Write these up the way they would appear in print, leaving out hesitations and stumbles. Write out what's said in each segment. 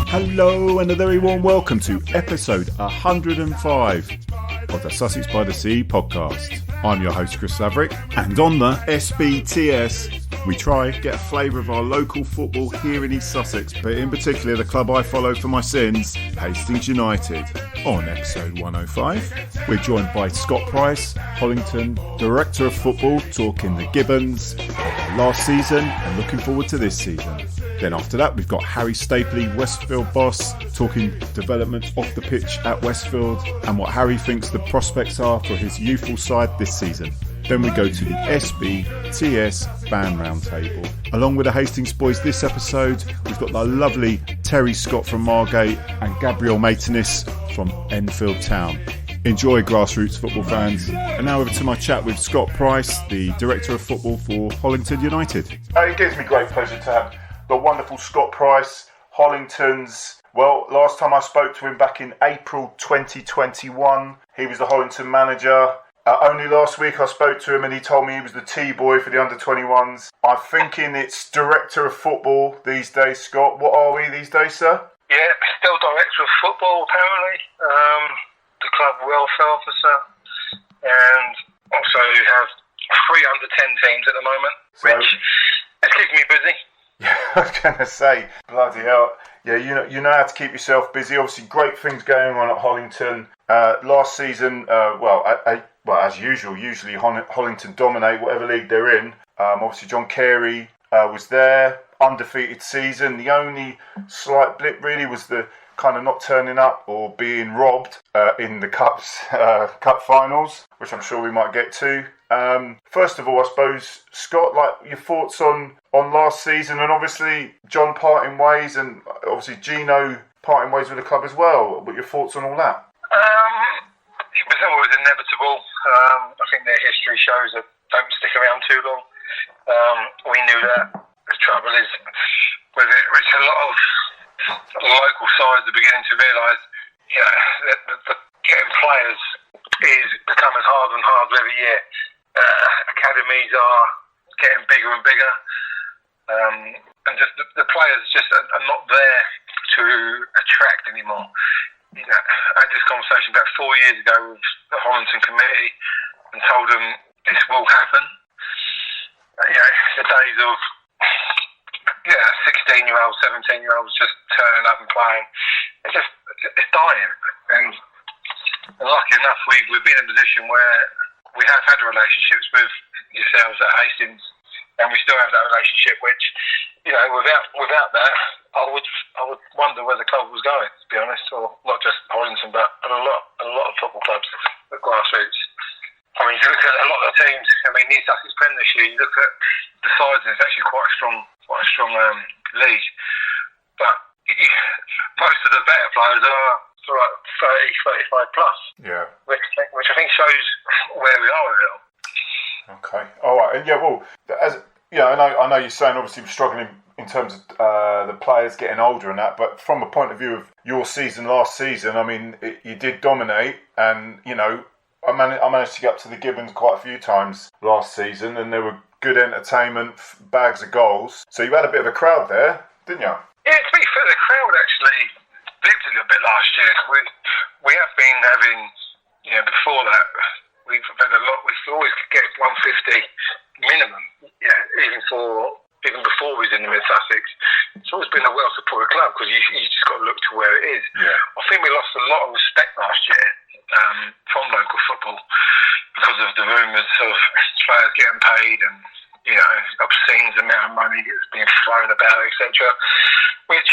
Hello and a very warm welcome to episode 105 of the Sussex by the Sea podcast. I'm your host Chris Laverick, and on the SBTS we try get a flavour of our local football here in East Sussex, but in particular the club I follow for my sins, Hastings United. On episode 105 we're joined by Scott Price, Hollington Director of Football, talking the Gibbons, last season and looking forward to this season. Then after that, we've got Harry Stapley, Westfield boss, talking developments off the pitch at Westfield and what Harry thinks the prospects are for his youthful side this season. Then we go to the SBTS fan roundtable. Along with the Hastings boys this episode, we've got the lovely Terry Scott from Margate and Gabriel Meytanis from Enfield Town. Enjoy, grassroots football fans. And now over to my chat with Scott Price, the Director of Football for Hollington United. It gives me great pleasure to have the wonderful Scott Price, Hollington's. Well, last time I spoke to him back in April 2021, he was the Hollington manager. Only last week I spoke to him and he told me he was the T-boy for the under-21s. I'm thinking it's Director of Football these days, Scott. What are we these days, sir? Yeah, still Director of Football, apparently. The club welfare officer. And also have 3 under-10 teams at the moment, which is keeping me busy. Yeah, I was going to say, bloody hell. Yeah, you know how to keep yourself busy. Obviously, great things going on at Hollington. Last season, as usual, usually Hollington dominate whatever league they're in. Obviously, John Carey was there, undefeated season. The only slight blip really was the kind of not turning up or being robbed in the cup finals, which I'm sure we might get to. First of all, I suppose, Scott, like your thoughts on last season, and obviously John parting ways, and obviously Gino parting ways with the club as well. What your thoughts on all that? It was always inevitable. I think their history shows that don't stick around too long. We knew that. The trouble is with it, which a lot of local sides are beginning to realise, that getting players is becoming harder and harder every year. Academies are getting bigger and bigger, and just the players just are not there to attract anymore. I had this conversation about 4 years ago with the Hollington committee and told them this will happen. The days of 16-year-olds, 17-year-olds just turning up and playing, it's dying. And lucky enough, we've been in a position where we have had relationships with yourselves at Hastings, and we still have that relationship, which, without that, I would wonder where the club was going, to be honest, or not just Hollington, but a lot of football clubs at grassroots. I mean, you look at a lot of the teams. I mean, East Sussex Pen this year, you look at the sides, and it's actually quite a strong league. But most of the better players are sort of 30, 35 plus. Yeah. Which I think shows where we are with it all. Okay. All right. And I know you're saying obviously we're struggling in terms of the players getting older and that, but from a point of view of your season last season, I mean, you did dominate, and I managed to get up to the Gibbons quite a few times last season, and there were good entertainment, bags of goals. So you had a bit of a crowd there, didn't you? Yeah, to be fair, the crowd actually blipped a little bit last year. We have been having, before that, we've had a lot. We've always get 150 minimum. Yeah, even before we was in the Mid Sussex, it's always been a well-supported club because you just got to look to where it is. Yeah. I think we lost a lot of respect last year from local football because of the rumours of players getting paid and obscene amount of money that's being thrown about, etc. Which,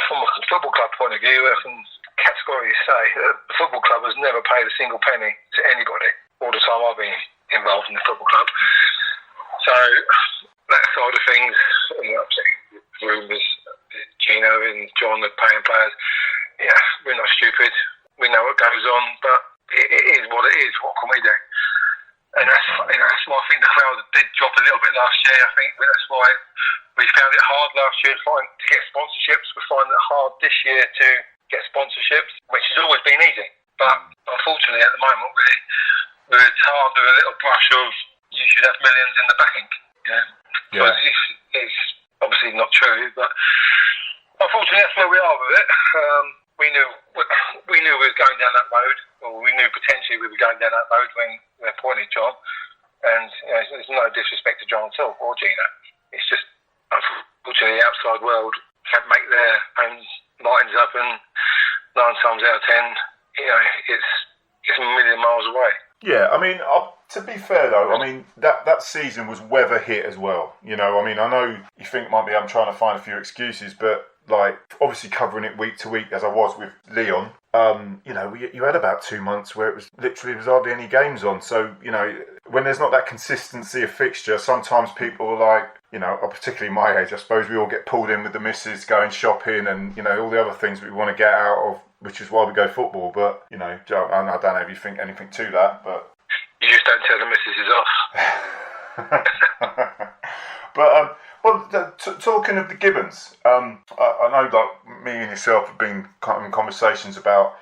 from a football club point of view, I can categorically say that the football club has never paid a single penny to anybody all the time I've been involved in the football club. So that side of things, rumours, Gino and John are paying players. Yeah, we're not stupid. We know what goes on, but it is what it is. What can we do? And that's why I think the crowd did drop a little bit last year. I think that's why we found it hard last year to get sponsorships. We're finding it hard this year to get sponsorships, which has always been easy. But unfortunately, at the moment, we're tarred with a little brush of you should have millions in the backing. Yeah. It's obviously not true, but unfortunately, that's where we are with it. We knew we were going down that road, or we knew potentially we were going down that road when we appointed John. And there's no disrespect to John at all, or Gino. It's just, unfortunately, the outside world can't make their own minds up, and 9 times out of 10, it's a million miles away. Yeah, I mean, to be fair though, I mean that season was weather hit as well. I mean, I know you think might be I'm trying to find a few excuses, but like obviously covering it week to week as I was with Leon, you had about 2 months where it was hardly any games on. So when there's not that consistency of fixture, sometimes people are like, particularly my age, I suppose we all get pulled in with the missus going shopping and all the other things we want to get out of, which is why we go football. But I don't know if you think anything to that, but you just don't tell the missus is off. But talking of the Gibbons, I know like me and yourself have been kind of in conversations about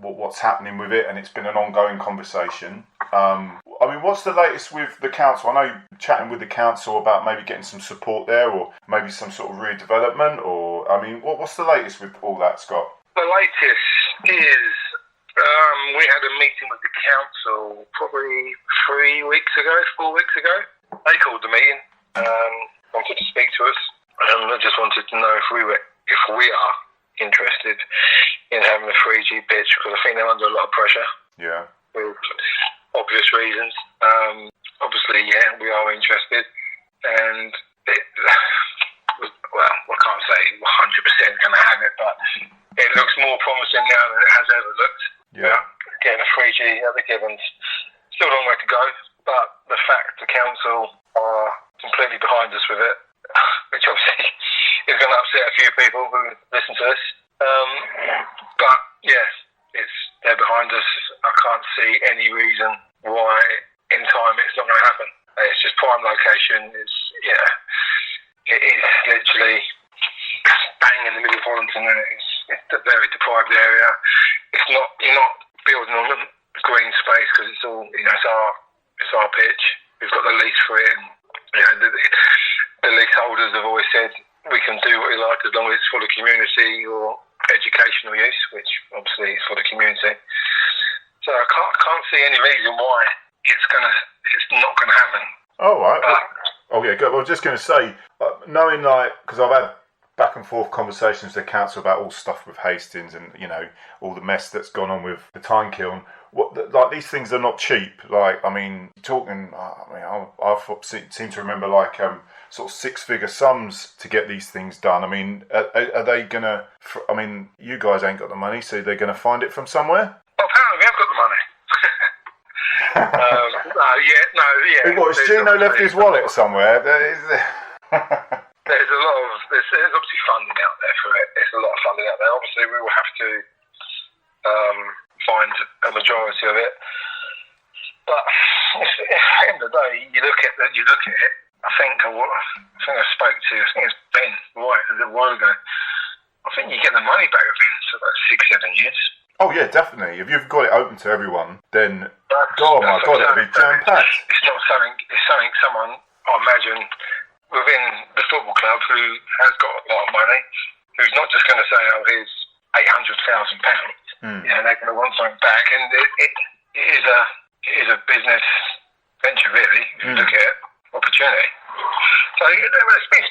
what's happening with it, and it's been an ongoing conversation. I mean, what's the latest with the council? I know you're chatting with the council about maybe getting some support there, or maybe some sort of redevelopment, or I mean, what's the latest with all that, Scott? The latest is we had a meeting with the council probably 4 weeks ago. They called the meeting, wanted to speak to us, and I just wanted to know if we are interested in having a 3G pitch, because I think they're under a lot of pressure. Yeah. For obvious reasons. Obviously, yeah, we are interested, and I can't say 100% going to have it, but it looks more promising now than it has ever looked. Yeah. Getting a 3G at the Gibbons. Still a long way to go, but the fact the council are completely behind us with it, which obviously is going to upset a few people who listen to this. But yeah, they're behind us. I can't see any reason why in time it's not going to happen. It's just prime location. It is literally bang in the middle of Hollington, and it's a very deprived area. You're not building on green space because it's all it's our pitch. We've got the lease for it, and the leaseholders have always said we can do what we like as long as it's for the community or educational use, which obviously is for the community. So I can't see any reason why it's not gonna happen. Oh right. Good. I was just going to say, knowing because I've had back and forth conversations with the council about all stuff with Hastings and all the mess that's gone on with the time kiln. These things are not cheap. I seem to remember sort of 6-figure sums to get these things done. I mean, are they gonna? I mean, you guys ain't got the money, so they're gonna find it from somewhere. Well, apparently we have got the money. What, has Gino left his wallet somewhere? There's obviously funding out there for it. There's a lot of funding out there. Obviously, we will have to find a majority of it. But at the end of the day, you look at it. I think I spoke to. I think it's Ben White a little while ago. I think you get the money back within about 6-7 years. Oh yeah, definitely. If you've got it open to everyone, then it'd be jam-packed. It's not something. It's something someone, I imagine, within the football club who has got a lot of money, who's not just going to say, "Oh, here's £800,000." They're going to want something back, and it is a business venture, really. If you look at it, opportunity. So it's been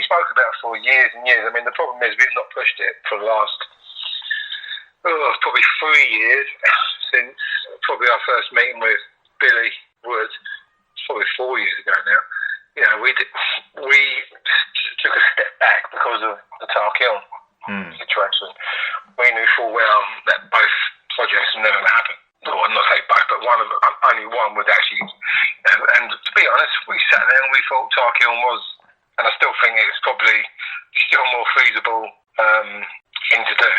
spoke about for years and years. I mean, the problem is we've not pushed it for the last probably 3 years since probably our first meeting with Billy Wood probably 4 years ago now. You know, we took a step back because of the Tarkil situation. We knew full well that both projects would never happen. Well, not say both, but only one would actually. And to be honest, we sat there and we thought Tarkil was, and I still think it's probably still more feasible thing to do.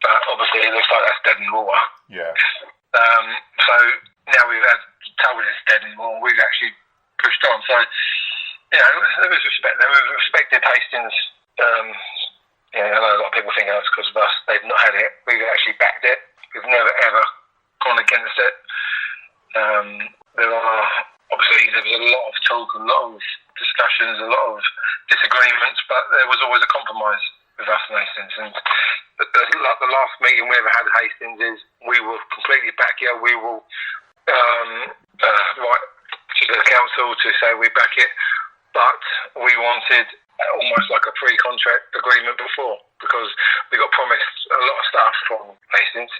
But obviously, it looks like that's dead in the water. Yeah. So now we've had told it's dead in the water. We've actually pushed on. So, you know, there was respect. There was respected Hastings. I know a lot of people think that's because of us. They've not had it. We've actually backed it. We've never ever gone against it. There was a lot of talk, a lot of discussions, a lot of disagreements, but there was always a compromise with us and Hastings. And the last meeting we ever had at Hastings is we will completely back you. We will write to the council to say we back it, but we wanted almost like a pre-contract agreement before, because we got promised a lot of stuff from Hastings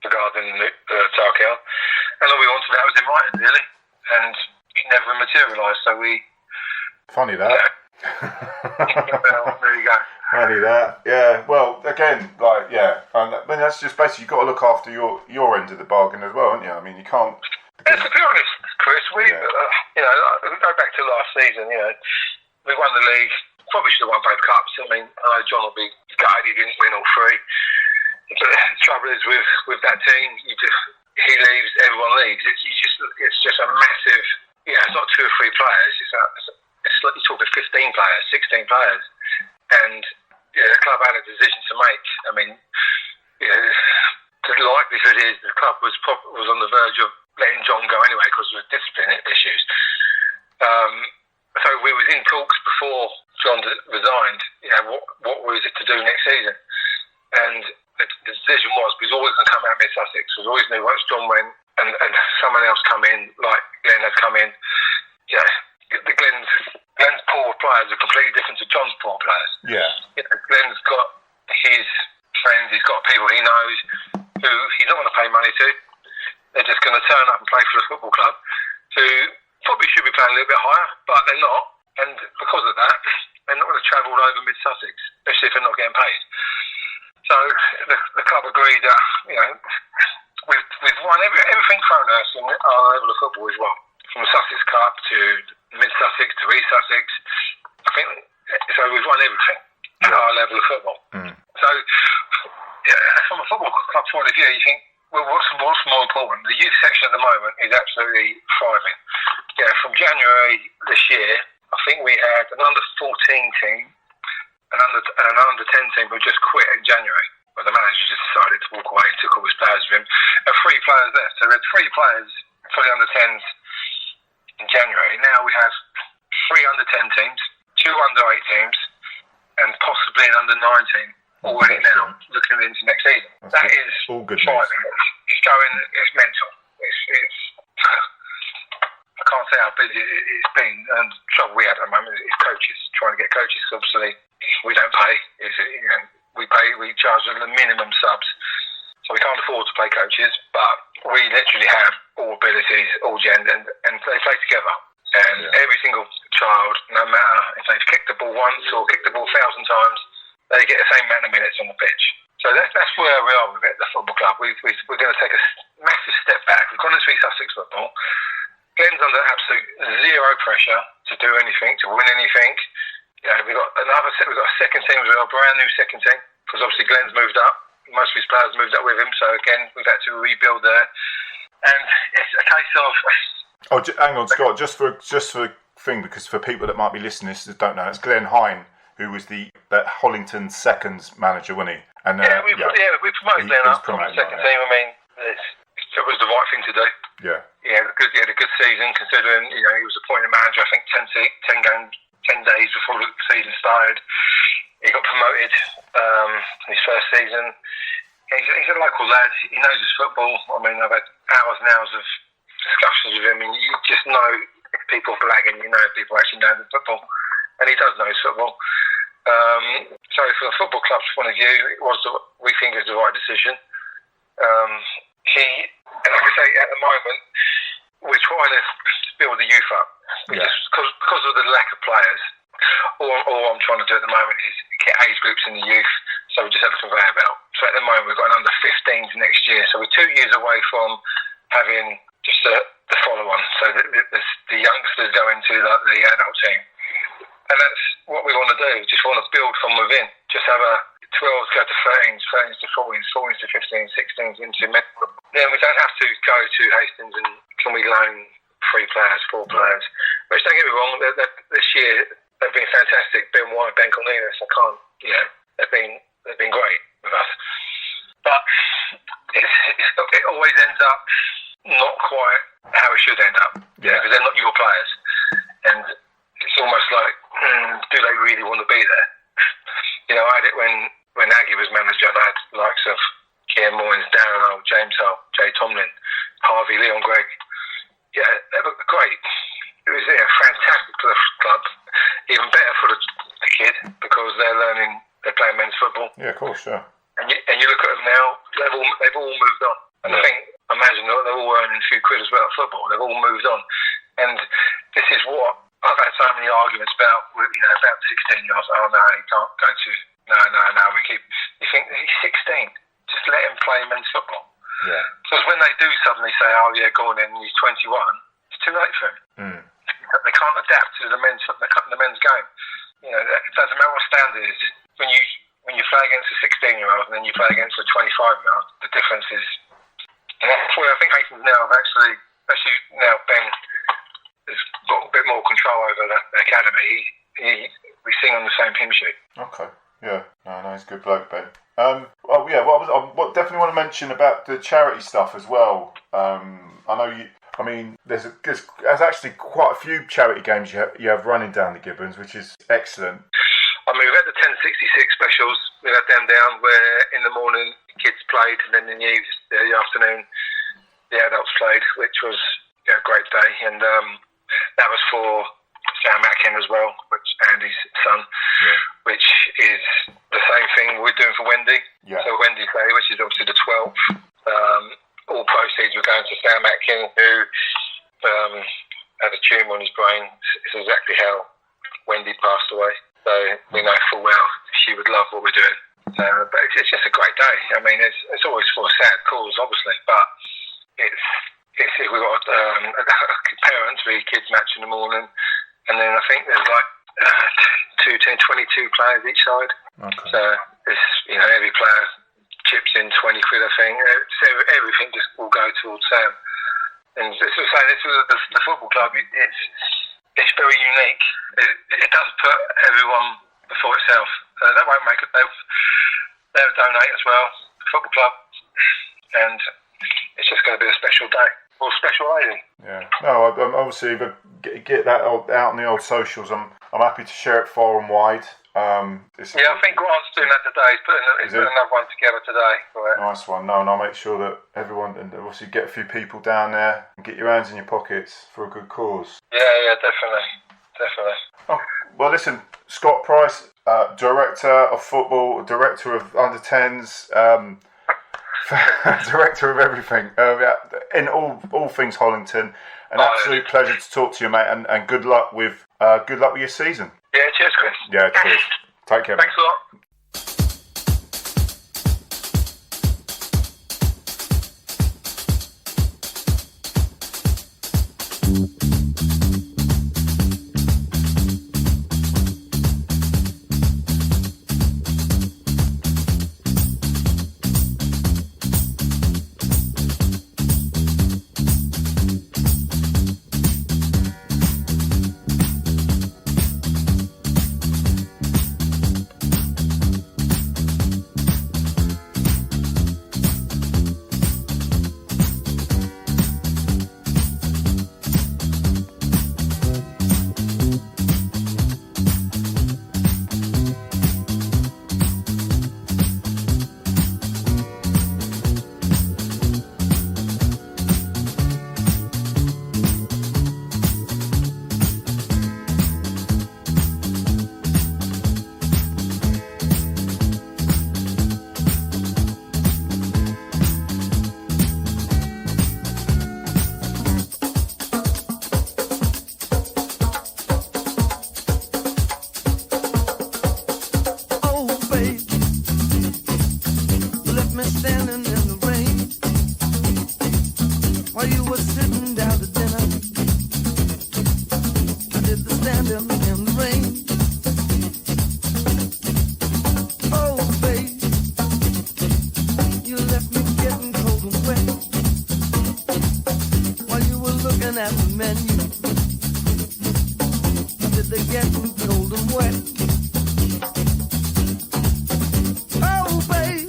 regarding the Tarkil, and all we wanted that was in writing, really, and it never materialised. So we. Funny that. Well, there you go. Funny that. Yeah. Well, again, and I mean, that's just basically you've got to look after your end of the bargain as well, haven't you? I mean, you can't. Yeah, to be honest, Chris, we go back to last season. You know, we won the league. Probably should have won both cups. I mean, I know John will be gutted he didn't win all three. But the trouble is with that team, he leaves, everyone leaves. It's just a massive. You know, it's not 2 or 3 players. It's like you're talking 15 players, 16 players, and the club had a decision to make. I mean, the likelihood is the club was on the verge of letting John go anyway because of discipline issues. So we was in talks before John resigned. You know, what was it to do next season? And the decision was, we was always going to come out of Mid-Sussex. We always knew once John went and someone else come in, like Glenn had come in, Glenn's poor players are completely different to John's poor players. Yeah. You know, Glenn's got his friends, he's got people he knows who he's not going to pay money to. They're just going to turn up and play for the football club, who probably should be playing a little bit higher, but they're not. And because of that, they're not going to travel all over Mid-Sussex, especially if they're not getting paid. So the club agreed that, you know, we've won everything thrown at us in our level of football as well. From the Sussex Cup to Mid-Sussex to East Sussex. I think, so we've won everything at our level of football. So, from a football club point of view, you think, well, what's more important? The youth section at the moment is absolutely thriving. Yeah, from January this year, I think we had an under-14 team, an under-10 team who just quit in January. But the manager just decided to walk away, took all his players with him, and 3 players left. So we had 3 players for the under-10s in January. Now we have 3 under-10 teams, 2 under-8 teams, and possibly an under-9 team already now looking into next season. That is all good news. It's mental. It's I can't say how busy it's been, and the trouble we had at the moment is coaches, trying to get coaches. Obviously, we don't pay. We charge them the minimum subs, so we can't afford to pay coaches. But we literally have all abilities, all gender, and they play together. And every single child, no matter if they've kicked the ball once or kicked the ball 1,000 times, they get the same amount of minutes on the pitch. So that's where we are with it, the football club. We're going to take a massive step back. We've gone into East Sussex football. Glenn's under absolute zero pressure to do anything, to win anything. You know, we've got a second team, we've got a brand new second team, because obviously Glenn's moved up. Most of his players moved up with him, so again, we've had to rebuild there. And it's a case of... Oh, hang on, Scott, just for thing, because for people that might be listening that don't know, it's Glenn Hine, who was the Hollington seconds manager, wasn't he? And, we promoted Glenn up from the second team. I mean, it was the right thing to do. Yeah. He had a good season, considering, you know, he was appointed manager, I think, 10 days before the season started. He got promoted his first season. He's a local lad. He knows his football. I mean, I've had hours and hours of discussions with him, and you just know if people are blagging, you know if people actually know the football. And he does know his football. So from a football club's point of view, we think it was the right decision. And like I say, at the moment, we're trying to build the youth up. Because of the lack of players. All I'm trying to do at the moment is get age groups in the youth, so we just have a conveyor belt. So at the moment we've got an under 15s next year, so we're 2 years away from having just the follow-on, so that the youngsters go into the adult team. And that's what we want to do, just want to build from within. Just have a 12s go to 13s, 13s to 14s, 14s to 15s, 16s into mental. Then we don't have to go to Hastings and can we loan 3 players, 4 players. Which, don't get me wrong, this year they've been fantastic. Ben White, Ben Cornelius, they've been great with us. But it always ends up not quite how it should end up. Yeah, because they're not your players. And it's almost like, do they really want to be there? I had it when Aggie was manager, and I had the likes of Kian Moynes, Darren Hull, James Hull, Jay Tomlin, Harvey, Leon Gregg. Yeah, they were great. It was fantastic for the club, even better for the kid because they're playing men's football. Yeah, of course, sure. And you look at them now, they've all moved on. And I imagine they're all earning a few quid as well at football. They've all moved on. And this is what I've had so many arguments about 16-year-olds. Oh no, he can't go to. No. You think he's 16? Just let him play men's football. Yeah. Because when they do suddenly say, oh yeah, go on in, he's 21, it's too late for him. They can't adapt to the men's game. It doesn't matter what standard it is. When you play against a 16-year-old and then you play against a 25-year-old, the difference is. And that's where I think Hastings now have actually now Ben has got a bit more control over the academy. We sing on the same hymn sheet. Okay. Yeah. No, he's a good bloke, Ben. I definitely want to mention about the charity stuff as well. I know you. I mean, there's actually quite a few charity games you have running down the Gibbons, which is excellent. I mean, we've had the 1066 specials. We've had them down where in the morning the kids played, and then in the afternoon the adults played, which was a great day. And that was for Sam Atkin as well, which Andy's son, which is the same thing we're doing for Wendy. Yeah. So Wendy's Day, which is obviously the 12th. All proceeds were going to Sam Atkin, who had a tumour on his brain. It's exactly how Wendy passed away. So we know full well she would love what we're doing. But it's just a great day. I mean, it's always for a sad cause, obviously, but we've got parents with kids match in the morning, and then I think there's like 22 players each side. Okay. So it's every player chips in 20 quid, I think. So everything just will go towards Sam. And as I was saying, this is the football club. It's very unique. It does put everyone before itself. That won't make it. They'll donate as well. The football club, and it's just going to be a special day or special lady. Yeah. No, obviously, but get that out on the old socials. I'm happy to share it far and wide. I think Grant's doing that today. He's putting another one together today. Nice one. No, and I'll make sure that everyone, and obviously get a few people down there and get your hands in your pockets for a good cause. Yeah, definitely. Oh, well, listen, Scott Price, director of football, director of under 10s, director of everything, in all things Hollington. An absolute pleasure to talk to you, mate, and good luck with your season. Yeah, cheers, Chris. Yeah, cheers. Take care. Thanks a lot. while you were sitting down to dinner. I did the standing in the rain. Oh, babe, you left me getting cold and wet while you were looking at the menu. I did the getting cold and wet. Oh, babe,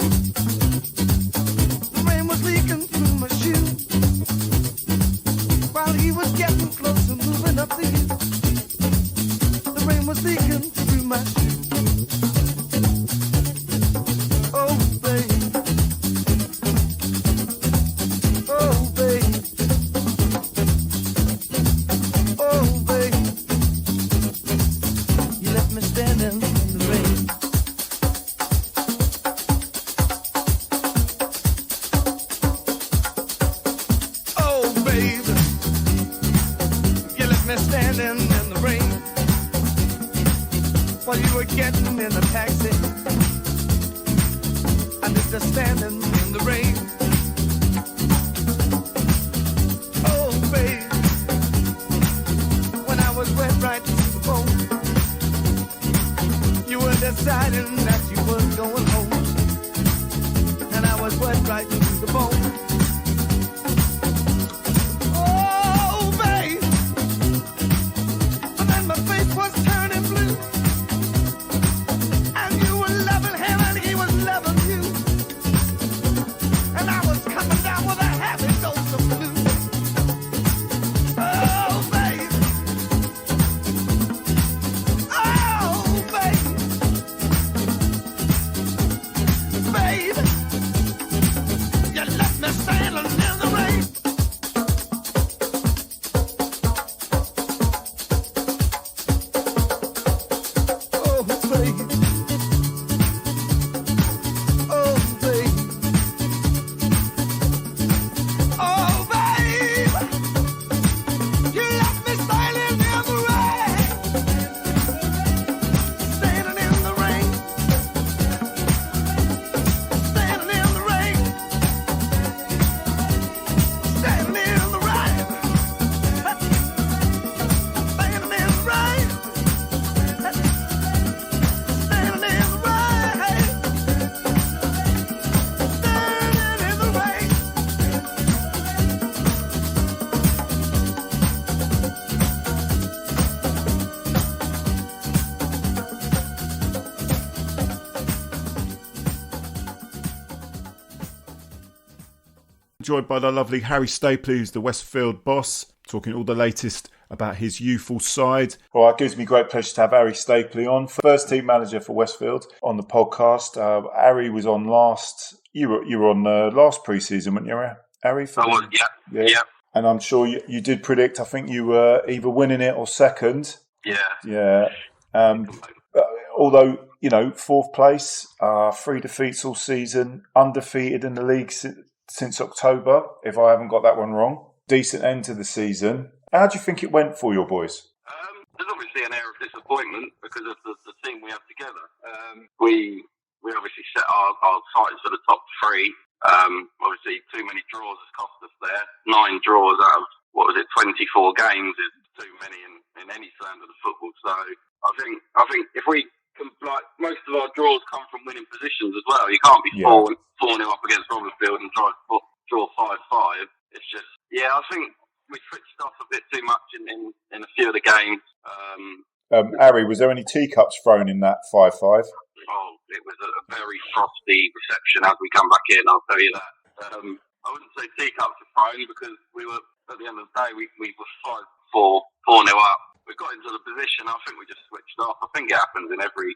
the rain was leaking through my shoe while he was getting close and moving up the hill. The rain was leaking through my shoe. Oh, babe. Oh, babe. Oh, babe. You left me standing in the rain. Oh, babe. You left me standing in the rain while you were getting in the taxi. I did the standing in the rain. Oh, babe, when I was wet right to the bone, you were deciding that you were going home, and I was wet right to the bone. Oh, babe, and then my face was turning blue, and you were loving him and he was loving you, and I was coming down with a heavy dose of blue. Oh, babe. Oh, babe. Babe, you left me standing in the rain. Oh, babe. Oh, babe. Oh, babe. You left me standing in the rain. Standing in the rain. Standing in the rain. Standing in the rain. Standing in the rain. Standing in the rain. Standing in the rain. Joined by the lovely Harry Stapley, who's the Westfield boss, talking all the latest about his youthful side. Well, it gives me great pleasure to have Harry Stapley on, first team manager for Westfield, on the podcast. Harry was on last. You were on last pre-season, weren't you, Harry? I was, yeah. And I'm sure you did predict. I think you were either winning it or second. Yeah. Yeah. Although, fourth place, 3 defeats all season, undefeated in the league since October, if I haven't got that one wrong. Decent end to the season. How do you think it went for your boys? There's obviously an air of disappointment because of the team we have together. We obviously set our sights for the top 3. Obviously, too many draws has cost us there. 9 draws out of, 24 games is too many in any standard of football. So I think if we can, most of our draws come from winning positions as well. You can't be 4-0 up against Robinfield and try to draw 5-5. It's just, I think we switched off a bit too much in a few of the games. Harry, was there any teacups thrown in that 5-5? Oh, it was a very frosty reception as we come back in, I'll tell you that. I wouldn't say teacups were thrown because we were, at the end of the day, we were 4-0 up. We got into the position, I think we just switched off. I think it happens in every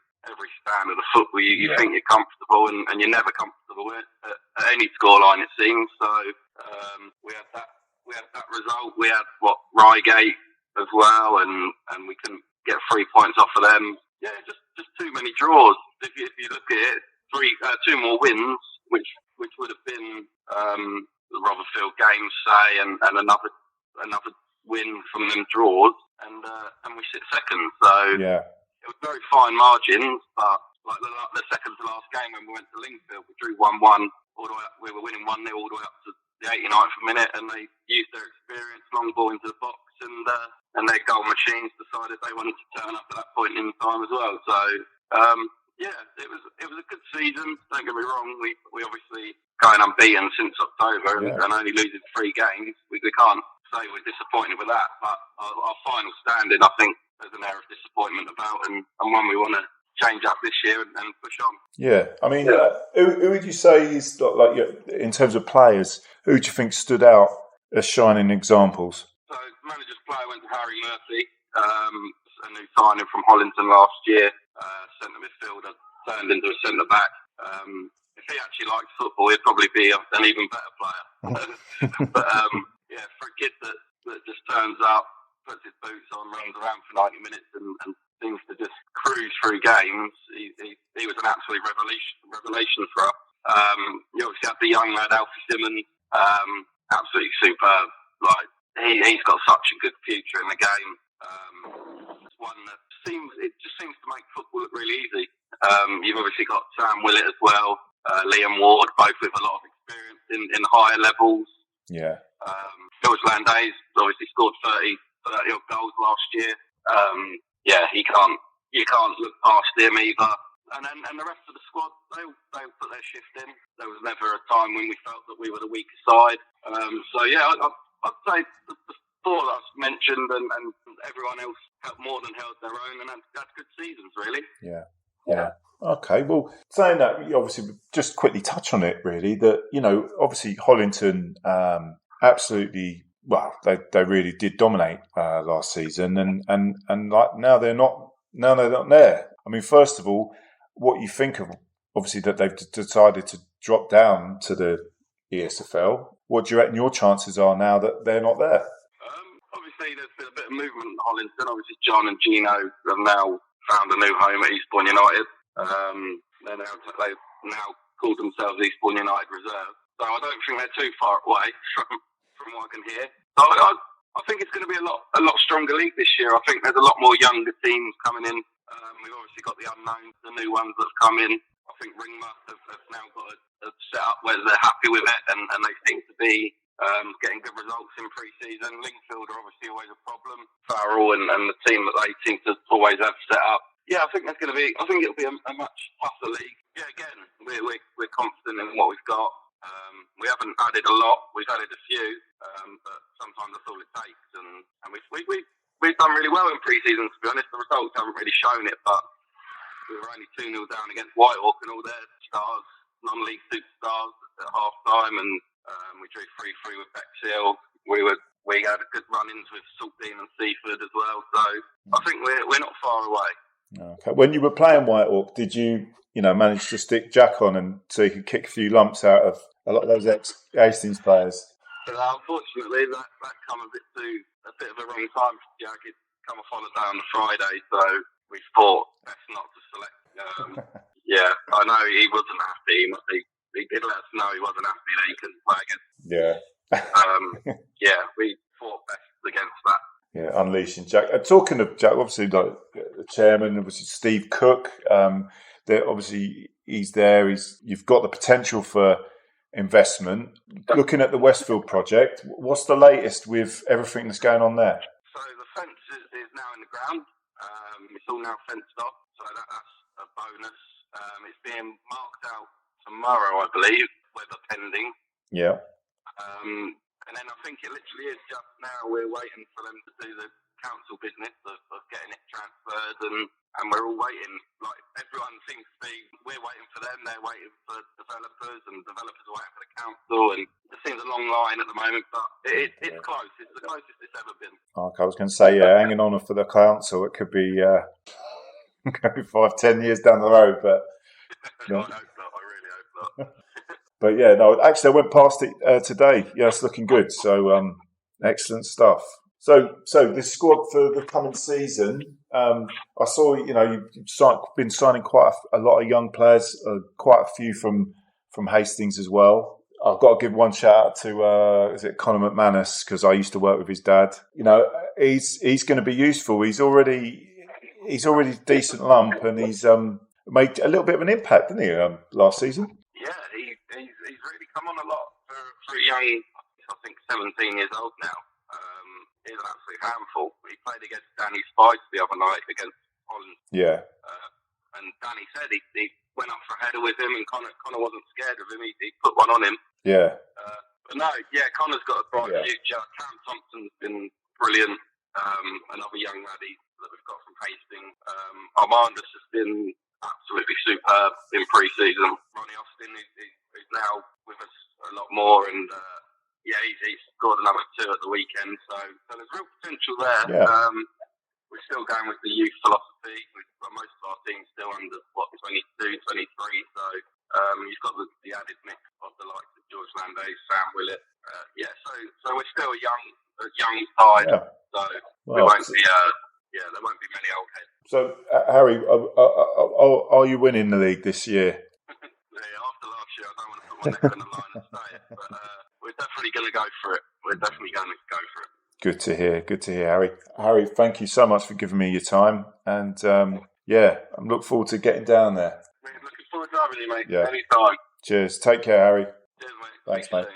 standard of football. You think you're comfortable and you're never comfortable at any scoreline, it seems. So we had that result. We had Reigate as well, and we couldn't get 3 points off of them. Yeah, just too many draws. If you look at it, 2 more wins, which would have been the Robinfield game, say, and another win from them draws, and we sit second. So it was very fine margins, but like the second to last game when we went to Enfield, we drew 1-1 all the way up. We were winning 1-0 all the way up to the 89th minute, and they used their experience, long ball into the box, and their goal machines decided they wanted to turn up at that point in time as well. So it was a good season. Don't get me wrong. We obviously going unbeaten since October and only losing 3 games. We can't say we're disappointed with that, but our final standing, I think, there's an air of disappointment about, and one we want to change up this year and push on. Yeah, I mean, who would you say is like in terms of players? Who do you think stood out as shining examples? So, manager's player went to Harry Murphy, a new signing from Hollington last year. Centre midfielder turned into a centre back. If he actually likes football, he'd probably be an even better player. But for a kid that just turns up, puts his boots on, runs around for 90 minutes and seems to just cruise through games, he was an absolute revelation for us. You obviously have the young lad, Alfie Simmons, absolutely superb. Like, he's got such a good future in the game. It's one that seems to make football look really easy. You've obviously got Sam Willett as well, Liam Ward, both with a lot of experience in higher levels. Yeah. George Landay's obviously scored 30 odd goals last year. You can't look past him either. And the rest of the squad, they put their shift in. There was never a time when we felt that we were the weaker side. I'd say the 4 that I've mentioned and everyone else more than held their own and had good seasons, really. Yeah. Okay, well, saying that, you obviously just quickly touch on it, really, that, obviously Hollington absolutely, well, they really did dominate last season, and like now they're not there. I mean, first of all, what you think of, obviously, that they've decided to drop down to the ESFL. What do you reckon your chances are now that they're not there? Obviously, there's been a bit of movement in Hollington. Obviously, John and Gino have now found a new home at Eastbourne United. They've now called themselves Eastbourne United Reserve. So I don't think they're too far away from what I can hear. So I think it's going to be a lot stronger league this year. I think there's a lot more younger teams coming in. We've obviously got the unknowns, the new ones that have come in. I think Ringmouth have now got a setup where they're happy with it and they seem to be getting good results in pre-season. Lingfield are obviously always a problem. Farrell and the team that they seem to always have set up. Yeah, I think it'll be a much tougher league. Yeah, again, we're confident in what we've got. We haven't added a lot. We've added a few, but sometimes that's all it takes. And we've done really well in pre-season, to be honest. The results haven't really shown it, but we were only 2-0 down against Whitehawk and all their stars, non-league superstars at half-time, and we drew 3-3 with Bexhill. We had good run-ins with Saltdean and Seaford as well, so I think we're not far away. Okay. When you were playing Whitehawk, did you manage to stick Jack on and so you could kick a few lumps out of a lot of those ex-Hastings players? Unfortunately, that come a bit of a wrong time for Jack. It come off holiday on the Friday, so we thought best not to select. I know he wasn't happy. He did let us know he wasn't happy that he couldn't play again. We fought best against that. Yeah, unleashing Jack. Talking of Jack, obviously, like the chairman, obviously Steve Cook. Obviously, he's there. You've got the potential for investment. Looking at the Westfield project, what's the latest with everything that's going on there? So the fence is now in the ground. It's all now fenced off, so that's a bonus. It's being marked out tomorrow, I believe, weather pending. Yeah. And then I think it literally is just now we're waiting for them to do the council business of getting it transferred, and we're all waiting. Like, everyone seems to be, we're waiting for them, they're waiting for developers, and developers are waiting for the council, and it seems a long line at the moment, but it's close. It's the closest it's ever been. Okay, I was going to say, hanging on for the council, it could be 5-10 years down the road, but I hope not. I really hope not. But yeah, no, actually I went past it today. Yeah, it's looking good. So excellent stuff. So the squad for the coming season, I saw, you've been signing quite a lot of young players, quite a few from Hastings as well. I've got to give one shout out to, is it Conor Meytanis, because I used to work with his dad. He's going to be useful. He's already decent lump, and he's made a little bit of an impact, didn't he, last season? Yeah, he's really come on a lot for pretty young. I think 17 years old now. He's an absolute handful. He played against Danny Spice the other night against Holland. Yeah. And Danny said he went up for a header with him, and Connor wasn't scared of him. He put one on him. Yeah. But no, Connor's got a bright future. Cam Thompson's been brilliant. Another young laddie that we've got from Hastings. Armandus has been absolutely superb in pre-season. Ronnie Austin is now with us a lot more, and he's scored another 2 at the weekend. So there's real potential there. Yeah. We're still going with the youth philosophy. Most of our team's still under 22, 23. So you've got the added mix of the likes of George Landay, Sam Willett. So we're still a young side. Yeah. So there won't be many old heads. So Harry, are you winning the league this year? After last year, I don't want to put my neck on the line and say it, but we're definitely going to go for it. Good to hear, Harry. Harry, thank you so much for giving me your time, and I'm looking forward to getting down there. We're looking forward to having you, mate. Yeah. Anytime. Cheers. Take care, Harry. Cheers, mate. Thanks, mate.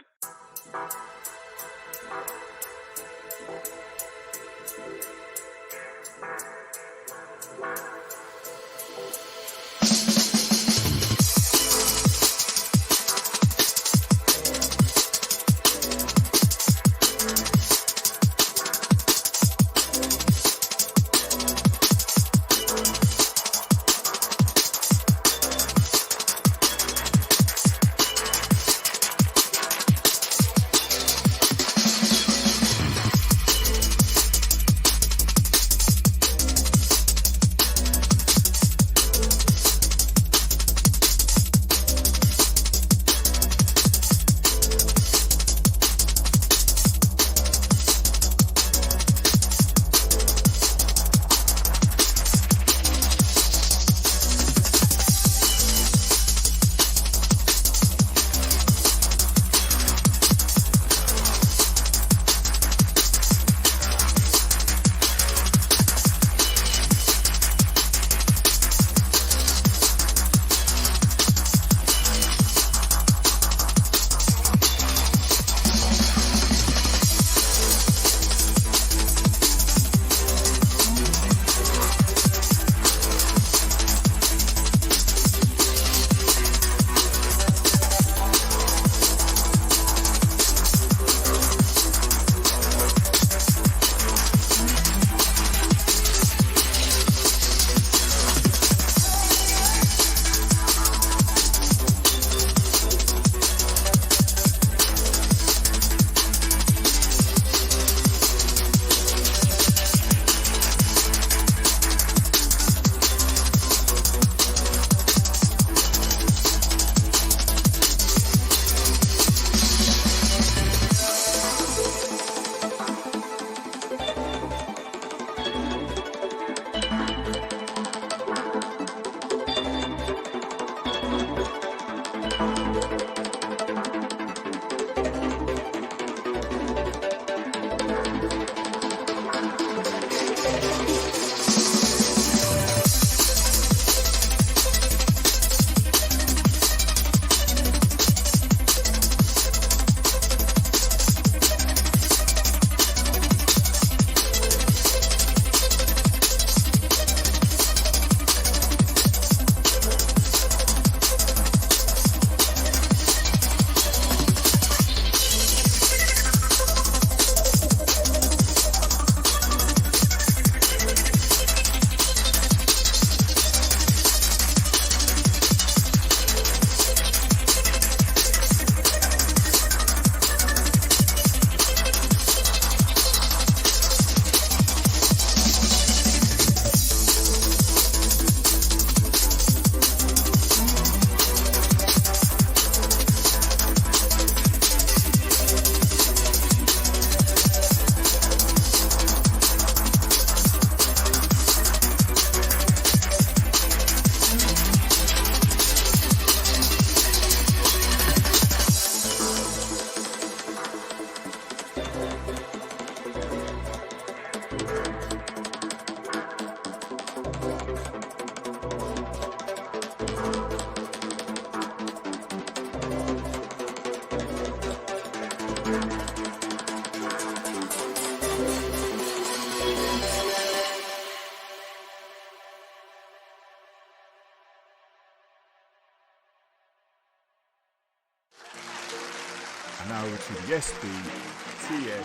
And now over to the SBTS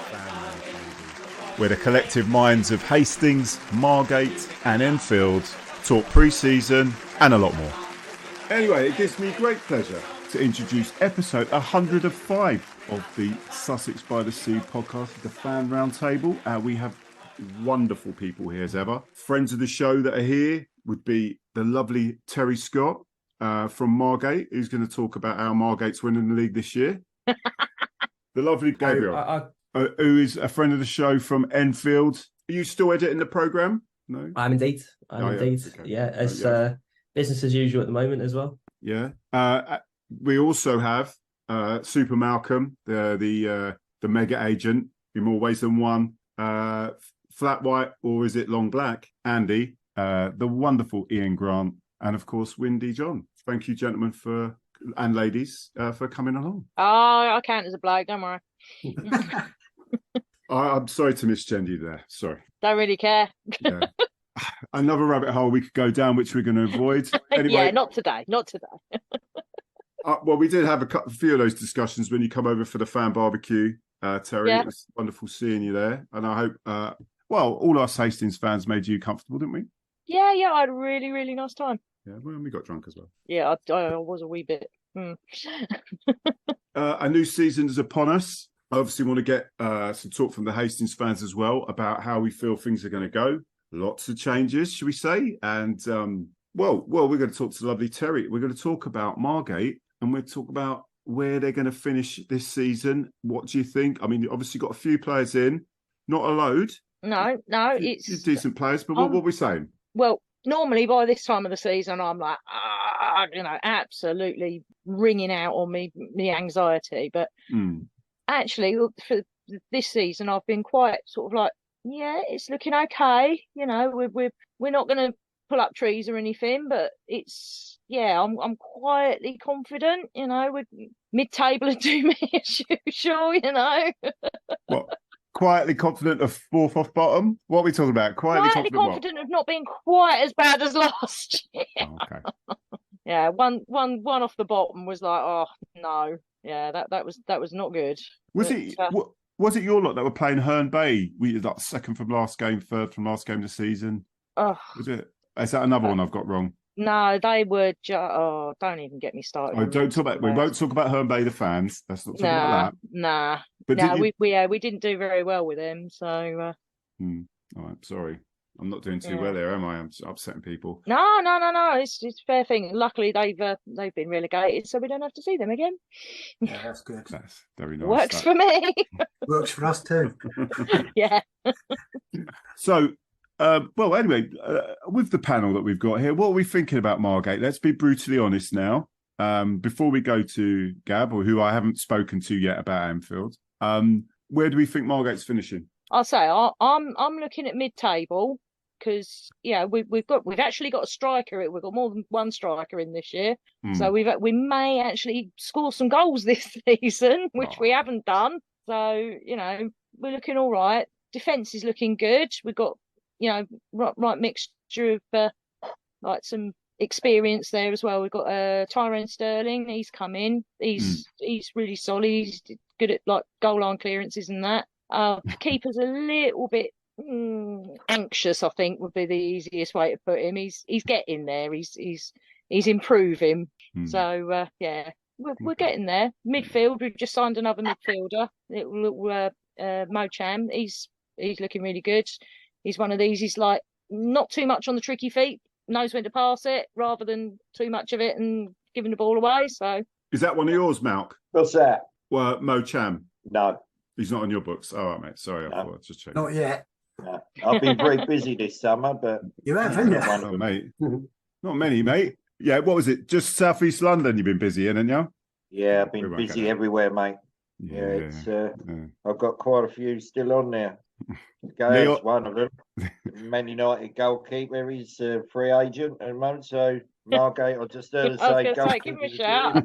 Fan Table, where the collective minds of Hastings, Margate and Enfield talk pre-season and a lot more. Anyway, it gives me great pleasure to introduce episode 105 of the Sussex by the Sea podcast, the Fan Roundtable. We have wonderful people here as ever. Friends of the show that are here would be the lovely Terry Scott from Margate, who's going to talk about how Margate's winning the league this year. The lovely Gabriel, who is a friend of the show from Enfield. Are you still editing the programme? No? I'm indeed. Okay. Yeah, it's business as usual at the moment as well. Yeah. We also have Super Malcolm, the mega agent, in more ways than one. Flat white, or is it long black? Andy, the wonderful Ian Grant, and of course Windy John. Thank you, gentlemen, and ladies, for coming along. Oh, I count as a bloke, don't worry. I'm sorry to misgender you there. Sorry. Don't really care. Yeah. Another rabbit hole we could go down, which we're going to avoid. Anyway, yeah, not today. Well, we did have a few of those discussions when you come over for the fan barbecue, Terry. Yeah. It was wonderful seeing you there. And I hope, all us Hastings fans made you comfortable, didn't we? Yeah, I had a really, really nice time. Yeah, well, we got drunk as well. Yeah, I was a wee bit. A new season is upon us. I obviously want to get some talk from the Hastings fans as well about how we feel things are going to go. Lots of changes, should we say? And, we're going to talk to the lovely Terry. We're going to talk about Margate, and we'll talk about where they're going to finish this season. What do you think? I mean, you obviously got a few players in, not a load. No, it's decent players. But what are we saying? Well, normally by this time of the season, I'm like, absolutely ringing out on me anxiety. But actually, for this season, I've been quite sort of like, yeah, it's looking okay. We're not going to pull up trees or anything, but it's I'm quietly confident. With mid-table and do me as usual. What? Quietly confident of fourth off bottom? What are we talking about? Quietly confident of not being quite as bad as last year. Oh, okay. Yeah, one off the bottom was like, oh no, yeah, that was not good. Was it your lot that were playing Herne Bay? We did like second from last game, third from last game of the season. Oh, was it? Is that another one I've got wrong? No, they were don't even get me started. Oh, don't talk about. We won't talk about Herne Bay, the fans. Let's not talk about that. Nah. But we didn't do very well with them. So. All right, sorry. I'm not doing too well there, am I? I'm upsetting people. No. It's a fair thing. Luckily, they've been relegated, so we don't have to see them again. Yeah, that's good. That's very nice. Works for me. Works for us too. Yeah. So. Anyway, with the panel that we've got here, what are we thinking about Margate? Let's be brutally honest now. Before we go to Gab, or who I haven't spoken to yet about Enfield, where do we think Margate's finishing? I'll say I'm looking at mid-table because we've actually got a striker. We've got more than one striker in this year, so we may actually score some goals this season, which we haven't done. So we're looking all right. Defence is looking good. We've got right mixture of like some experience there as well. We've got Tyrone Sterling. He's come in. He's really solid. He's good at like goal line clearances and that. Keeper's a little bit anxious, I think, would be the easiest way to put him. He's getting there. He's improving. So we're getting there. Midfield, we've just signed another midfielder. Mo Cham. He's looking really good. He's one of these. He's like not too much on the tricky feet. Knows when to pass it rather than too much of it and giving the ball away. So is that one of yours, Malk? What's that? Well, Mo Cham. No, he's not on your books. All right, mate. Sorry, I thought I'd just check. Not yet. No. I've been very busy this summer, but you have, haven't you? Oh, mate. Not many, mate. Yeah, what was it? Just southeast London. You've been busy in, haven't you? Yeah, I've been busy everywhere, mate. Yeah, I've got quite a few still on there. Gail's one of them. Man United goalkeeper, he's a free agent at the moment, so Margate, I just heard her say goalkeeper. Give him a shout.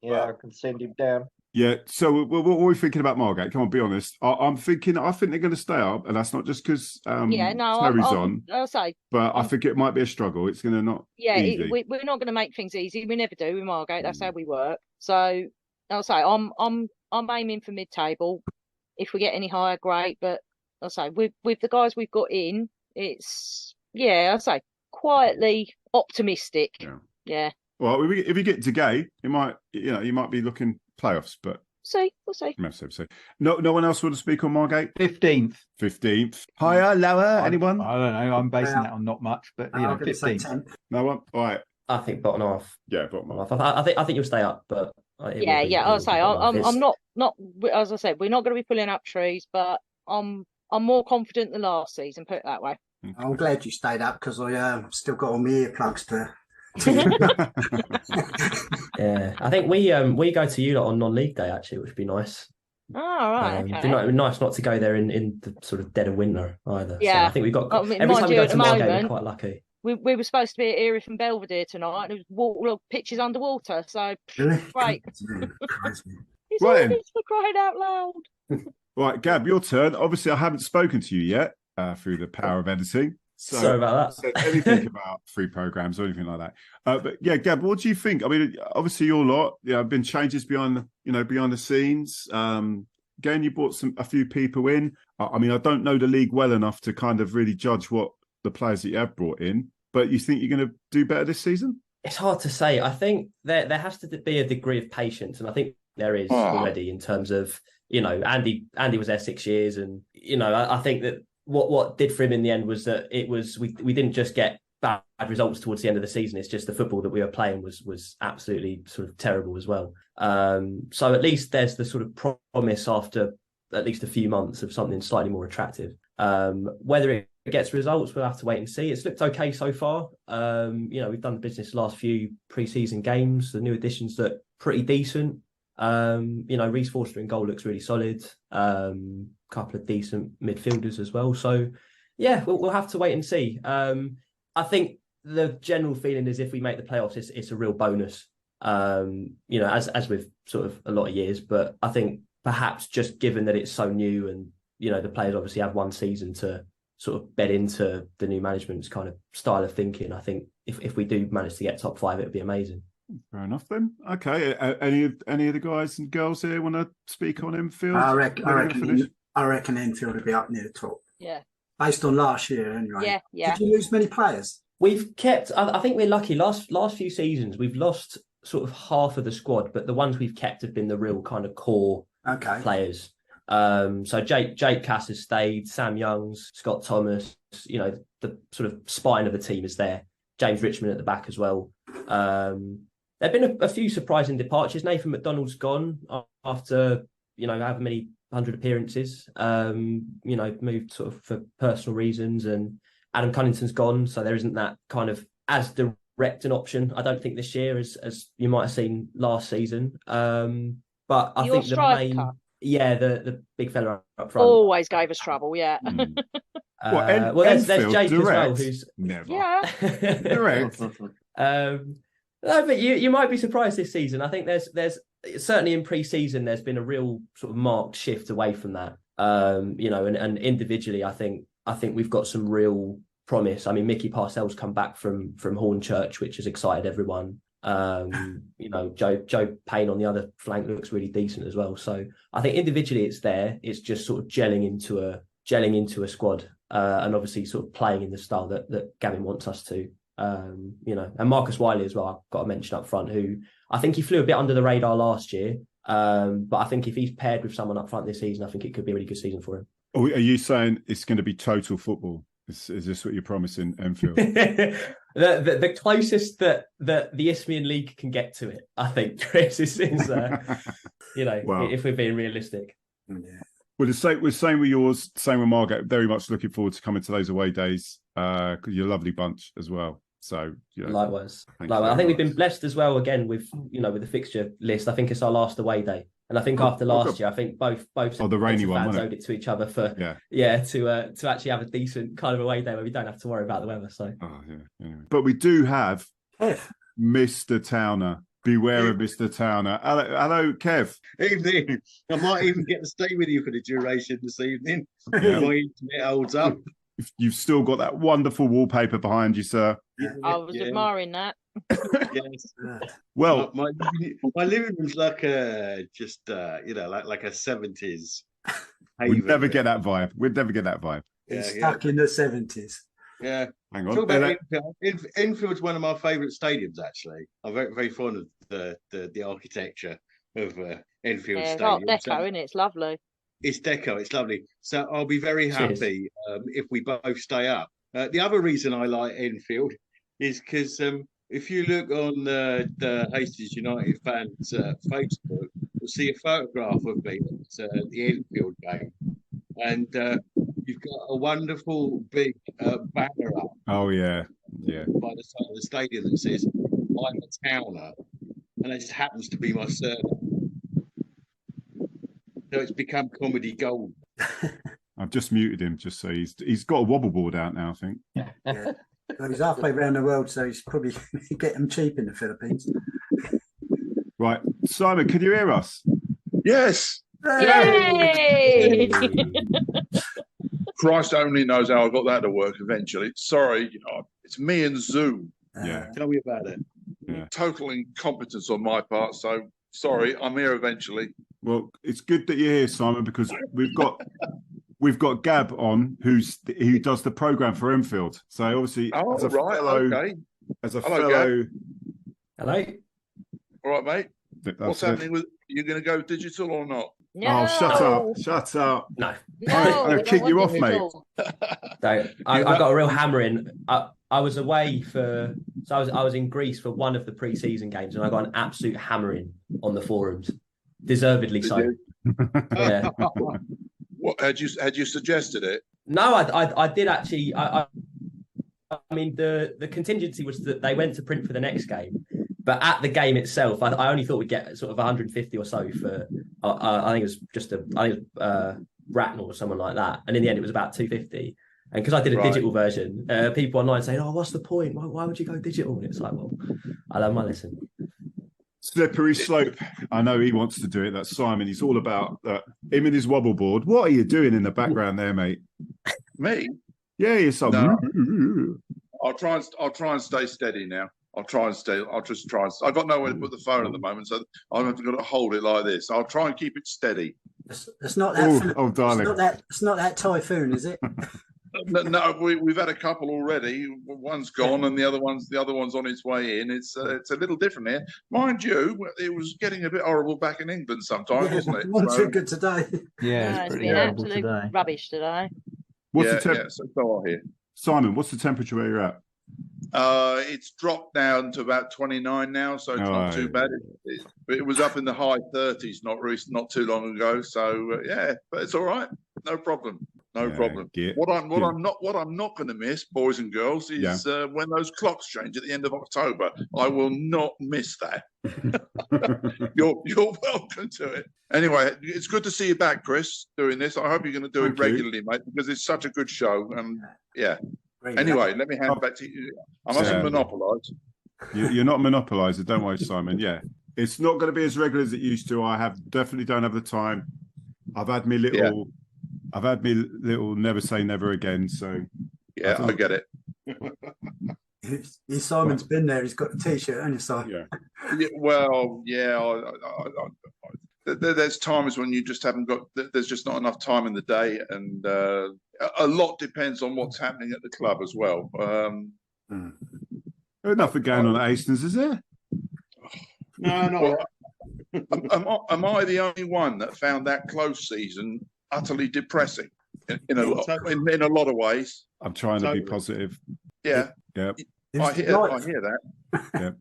Yeah, I can send him down. Yeah. So what are we thinking about Margate? Come on, be honest. I think they're going to stay up, and that's not just because Terry's on. I'll say, but I think it might be a struggle. It's going to not. Yeah, easy. We're not going to make things easy. We never do with Margate. That's how we work. So I'll say I'm aiming for mid-table. If we get any higher, great. But I'll say with the guys we've got in, it's I'll say quietly optimistic. Yeah. Well, if we get to Gay, you might be looking playoffs, but we'll see. So no one else want to speak on Margate. 15th. Higher, lower, anyone? I don't know. I'm basing that on not much, but 15th. No one. All right. I think bottom half. Yeah, bottom half. I think you'll stay up, but I'll say I'm not. As I said, we're not going to be pulling up trees, but I'm more confident than last season. Put it that way. Okay. I'm glad you stayed up because I still got all my earplugs to. Yeah, I think we go to you lot on non-league day actually, which would be nice. Oh, right. Okay. It'd be nice not to go there in the sort of dead of winter either. Yeah, so I think we got every time we go to Margate, we're quite lucky. We were supposed to be at Erith and Belvedere tonight, and it was pitches underwater. So great. It's always for crying out loud. Right, Gab, your turn. Obviously, I haven't spoken to you yet through the power of editing. So, sorry about that. Anything about free programs or anything like that. But yeah, Gab, what do you think? I mean, obviously your lot, have been changes behind the scenes. Again, you brought a few people in. I mean, I don't know the league well enough to kind of really judge what the players that you have brought in. But you think you're going to do better this season? It's hard to say. I think there has to be a degree of patience, and I think there is already in terms of Andy was there 6 years, and I think that. What did for him in the end was that we didn't just get bad results towards the end of the season. It's just the football that we were playing was absolutely sort of terrible as well. So at least there's the sort of promise after at least a few months of something slightly more attractive. Whether it gets results, we'll have to wait and see. It's looked okay so far. We've done the business last few pre-season games. The new additions look pretty decent. Reece Forster in goal looks really solid. Couple of decent midfielders as well. So, yeah, we'll have to wait and see. I think the general feeling is if we make the playoffs, it's a real bonus. As with sort of a lot of years. But I think perhaps just given that it's so new and the players obviously have one season to sort of bed into the new management's kind of style of thinking. I think if we do manage to get top 5, it would be amazing. Fair enough then. Okay. Any of the guys and girls here want to speak on Enfield? I reckon Enfield will be up near the top. Yeah. Based on last year, anyway. Yeah. Did you lose many players? We've kept. I think we're lucky. Last few seasons, we've lost sort of half of the squad, but the ones we've kept have been the real kind of core players. So Jake Cass has stayed. Sam Youngs, Scott Thomas. The sort of spine of the team is there. James Richmond at the back as well. There've been a few surprising departures. Nathan McDonald's gone after however many 100 appearances. Moved sort of for personal reasons, and Adam Cunnington's gone, so there isn't that kind of as direct an option. I don't think this year as you might have seen last season. But I think the big fella up front always gave us trouble. Yeah. There's Jake as well, who's never direct. No, but you might be surprised this season. I think there's certainly in pre-season there's been a real sort of marked shift away from that. And individually, I think we've got some real promise. I mean, Mickey Parcells come back from Hornchurch, which has excited everyone. Joe Payne on the other flank looks really decent as well. So I think individually it's there. It's just sort of gelling into a squad, and obviously sort of playing in the style that Gavin wants us to. And Marcus Wiley as well, I've got to mention up front, who I think he flew a bit under the radar last year. But I think if he's paired with someone up front this season, I think it could be a really good season for him. Are you saying it's going to be total football? Is this what you're promising, Enfield? the closest that the Isthmian League can get to it, I think, Chris, is if we're being realistic. Yeah. Well, the same with yours, same with Margate. Very much looking forward to coming to those away days because you're a lovely bunch as well. So likewise. I think we've been blessed as well. Again, with the fixture list. I think it's our last away day, and I think after last year, I think both the rainy one fans owed it to each other for to actually have a decent kind of away day where we don't have to worry about the weather. So anyway. But we do have Mr. Towner Beware of Mr. Towner. Hello, Kev. Evening. I might even get to stay with you for the duration this evening. If my internet holds up. You've still got that wonderful wallpaper behind you, sir. I was admiring that. Yes. Well, my living room's like a like a 70s. We'd never get that vibe. It's stuck in the 70s. Yeah. Hang on. Talk about Enfield's one of my favourite stadiums, actually. I'm very, very fond of the architecture of Enfield Stadium. It's deco, isn't it? It's lovely. It's deco. It's lovely. So I'll be very happy if we both stay up. The other reason I like Enfield is because if you look on the Hastings United fans' Facebook, you'll see a photograph of me at the Enfield game. And you've got a wonderful big banner up. Oh, yeah. By the side of the stadium that says, I'm a Towner. And it just happens to be my surname. So it's become comedy gold. I've just muted him just so he's got a wobble board out now, I think. Yeah. Well, he's halfway around the world, so he's probably get them cheap in the Philippines. Right. Simon, can you hear us? Yes. Yay! Christ only knows how I got that to work eventually. Sorry, it's me and Zoom. Yeah. Tell me about it. Yeah. Total incompetence on my part. So sorry, I'm here eventually. Well, it's good that you're here, Simon, because we've got Gab on who does the programme for Enfield. So obviously, as a fellow, hello. All right, mate. What's happening with you? Going to go digital or not? No. Oh, shut up! No, I'm going to kick you off, mate. I got a real hammering. I was away I was in Greece for one of the pre-season games, and I got an absolute hammering on the forums, deservedly so. Yeah. What had you suggested it? No, I did actually. I mean, the contingency was that they went to print for the next game, but at the game itself, I only thought we'd get sort of 150 or so for. I think it was just Ratnell or someone like that, and in the end, it was about 250. And because I did a digital version, people online saying, "Oh, what's the point? Why would you go digital?" And it's like, well, I learned my lesson. Slippery slope. I know he wants to do it. That's Simon. He's all about that. Him and his wobble board. What are you doing in the background there, mate? Me? Yeah, you're something. No. I'll try and stay steady now. I'll just try. I've got nowhere to put the phone at the moment, so I'm going to hold it like this. I'll try and keep it steady. It's not that. Oh, darling. It's not that typhoon, is it? No, we've had a couple already. One's gone, and the other one's on its way in. It's a little different here, mind you. It was getting a bit horrible back in England sometimes, wasn't it? Not too good today. Yeah, it's been absolute rubbish today. What's the temperature? So here, Simon, what's the temperature where you're at? It's dropped down to about 29 now, so it's not too bad. It was up in the high 30s not too long ago. So but it's all right. No problem. No problem. What I'm not going to miss, boys and girls, is when those clocks change at the end of October. I will not miss that. You're welcome to it. Anyway, it's good to see you back, Chris, doing this. I hope you're going to do it regularly, mate, because it's such a good show. And anyway, let me hand it back to you. I mustn't monopolise. You're not monopoliser, don't worry, Simon. Yeah, it's not going to be as regular as it used to. I definitely don't have the time. I've had me little never say never again. So I get it. Simon's been there. He's got the t-shirt on his side. There's times when you just haven't got. There's just not enough time in the day, and a lot depends on what's happening at the club as well. There's nothing going on at Hastings, is there? No. Am I the only one that found that close season utterly depressing in a lot of ways? I'm trying to be positive. Yeah. I hear that.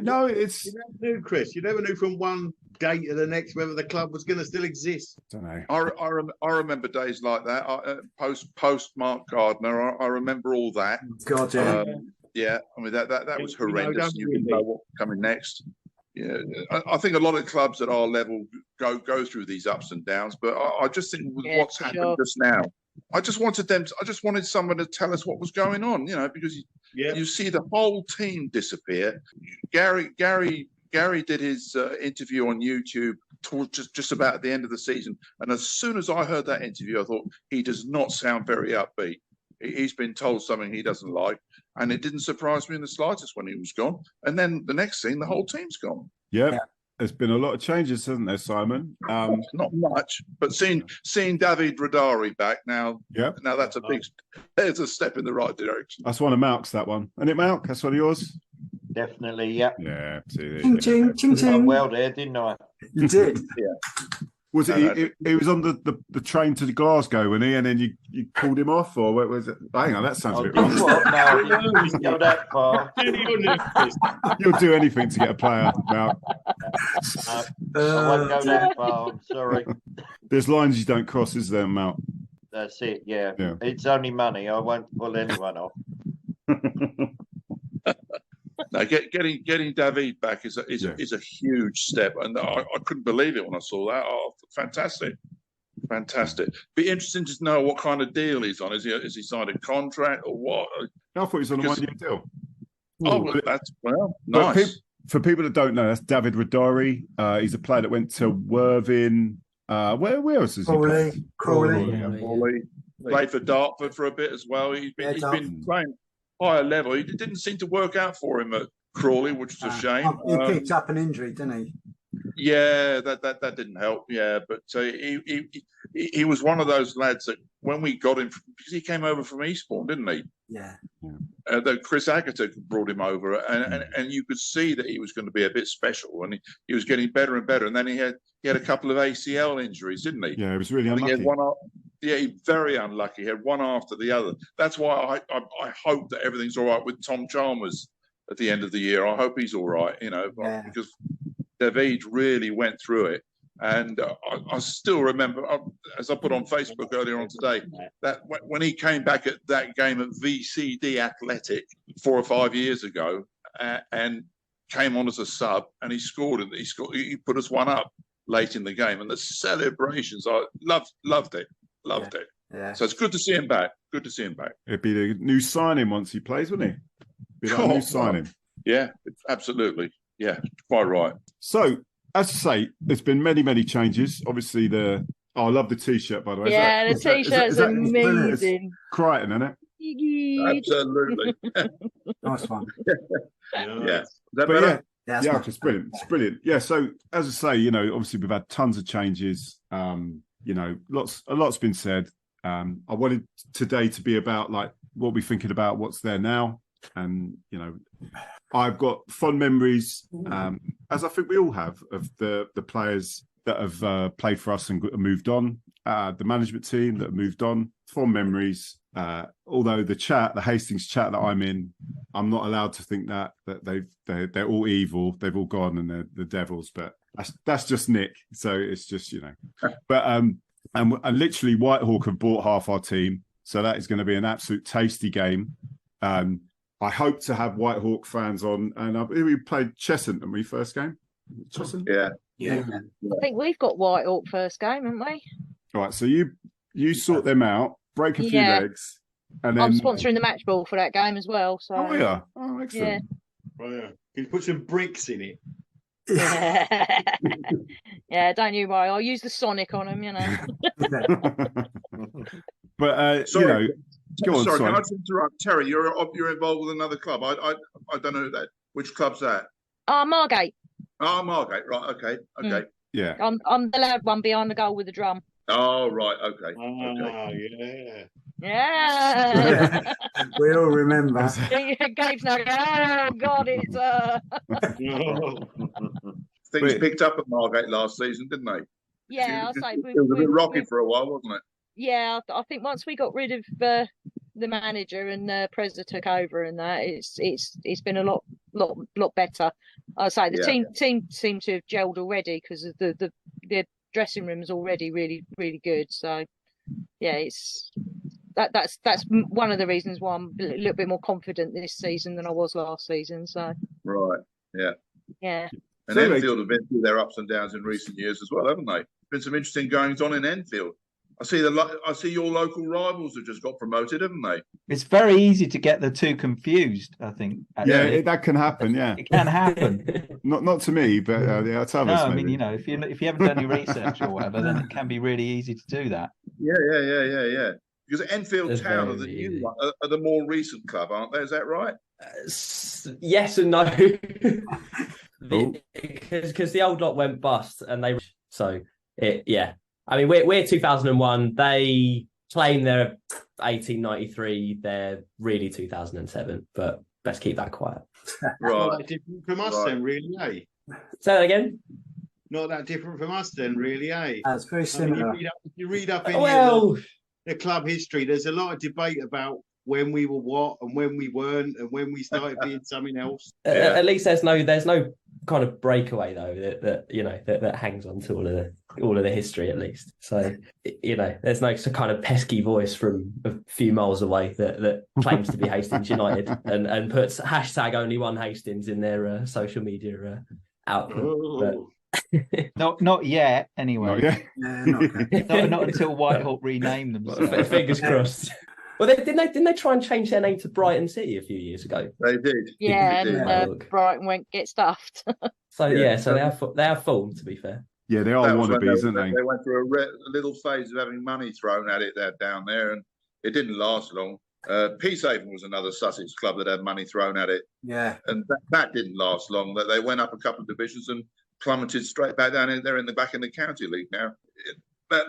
No, it's you never knew, Chris. You never knew from one day to the next whether the club was going to still exist. I don't know. I remember days like that. Post Mark Gardner. I remember all that. God, yeah. I mean that was horrendous. You didn't know what was coming next. Yeah, I think a lot of clubs at our level go through these ups and downs, but I just think with what's happened just now, I just wanted someone to tell us what was going on, because you see the whole team disappear. Gary did his interview on YouTube towards just about at the end of the season, and as soon as I heard that interview, I thought he does not sound very upbeat. He's been told something he doesn't like, and it didn't surprise me in the slightest when he was gone. And then the next scene, the whole team's gone. Yeah. There's been a lot of changes, hasn't there, Simon? Not much, but seeing David Radari back now, now there's a step in the right direction. That's one of Malk's, that one. Isn't it, Malk? That's one of yours? Definitely, yeah. Yeah, ching, ching, ching, ching. Well there, didn't I? You did. Yeah. Was it? He was on the train to Glasgow, wasn't he? And then you called him off, or what was it? Hang on, that sounds a bit wrong. No, you didn't go that far. You'll do anything to get a player, Malk. I won't go that far. I'm sorry. There's lines you don't cross, is there, Malk? That's it. Yeah. It's only money. I won't pull anyone off. No, getting David back is a huge step, and I couldn't believe it when I saw that. Oh, fantastic! Be interesting to know what kind of deal he's on. Is he signed a contract or what? I thought he was on a 1-year deal. Nice. For people that don't know, that's David Radari. He's a player that went to Worthing. Where else has he played? Crawley. Played for Dartford for a bit as well. He's been playing higher level. It didn't seem to work out for him at Crawley, which was a shame. He picked up an injury, didn't he? Yeah, that didn't help. Yeah, but he was one of those lads that when we got him, because he came over from Eastbourne, didn't he? Yeah. That Chris Agata brought him over, and you could see that he was going to be a bit special, and he was getting better and better. And then he had a couple of ACL injuries, didn't he? Yeah, he was really unlucky. Very unlucky. He had one after the other. That's why I hope that everything's all right with Tom Chalmers at the end of the year. I hope he's all right, because David really went through it. And I still remember, as I put on Facebook earlier on today, that when he came back at that game at VCD Athletic 4 or 5 years ago, and came on as a sub, and he scored. He put us one up late in the game, and the celebrations, I loved it. Loved it. Yeah. So it's good to see him back. It'd be the new signing once he plays, wouldn't he? Be like a new signing. Yeah, absolutely. Yeah, quite right. So, as I say, there's been many, many changes. Obviously, I love the T-shirt, by the way. Yeah, the T-shirt's amazing. Crichton, isn't it? Absolutely. Nice one. Yeah. Is that better? Yeah, it's brilliant. It's brilliant. Yeah, so as I say, obviously we've had tons of changes. A lot's been said. I wanted today to be about like what we're thinking about, what's there now, and I've got fond memories, as I think we all have, of the players that have played for us and moved on, the management team that have moved on. Fond memories. Although the Hastings chat that I'm in, I'm not allowed to think that they're all evil, they've all gone and they're the devils, but that's just Nick. So it's just but and literally Whitehawk have bought half our team, so that is going to be an absolute tasty game. I hope to have Whitehawk fans on, and we played Cheshunt in my first game. Cheshunt? Yeah. I think we've got Whitehawk first game, haven't we? All right, so you sort them out, break a few legs, and then I'm sponsoring the match ball for that game as well. So excellent. Can you put some bricks in it? Yeah, don't you worry. I'll use the Sonic on them, But sorry, go on. Sorry, can I just interrupt, Terry? You're involved with another club. I don't know that. Which club's that? Margate. Margate. Right. Okay. Yeah. I'm the loud one behind the goal with the drum. Oh, right. Okay. Yeah. We all remember. Gabe's now going, oh God, it's Things picked up at Margate last season, didn't they? Yeah, I'll say it was a bit rocky for a while, wasn't it? Yeah, I think once we got rid of the manager and Preza took over, and that it's been a lot better. I say the team seemed to have gelled already because of the dressing room is already really, really good. So yeah, that's one of the reasons why I'm a little bit more confident this season than I was last season. So right, yeah. And So Enfield have been through their ups and downs in recent years as well, haven't they? Been some interesting goings on in Enfield. I see your local rivals have just got promoted, haven't they? It's very easy to get the two confused, I think. Actually. Yeah, that can happen. Yeah, it can happen. not to me, but to others. No, I maybe. mean, if you haven't done any research or whatever, then it can be really easy to do that. Yeah. Because Enfield Town are the more recent club, aren't they? Is that right? Yes and no. Because the old lot went bust, and I mean, we're 2001. They claim they're 1893. They're really 2007. But let's keep that quiet. Right. Not that different from us then, really, eh? Say that again. Not that different from us then, really, eh? That's very similar. If you read up in the club history, there's a lot of debate about when we were what and when we weren't and when we started being something else. At least there's no kind of breakaway though that hangs on to all of the history at least. So there's no kind of pesky voice from a few miles away that claims to be Hastings United and puts hashtag only one Hastings in their social media output. Not yet, anyway. Not yet. not until Whitehawk rename themselves. Fingers crossed. Well, didn't they try and change their name to Brighton City a few years ago? They did. Yeah, and Brighton went get stuffed. So they have form, to be fair. Yeah, they are wannabes, aren't they? They went through a little phase of having money thrown at it down there, and it didn't last long. Peacehaven was another Sussex club that had money thrown at it. Yeah, and that didn't last long. That they went up a couple of divisions and plummeted straight back down in there back in the county league now.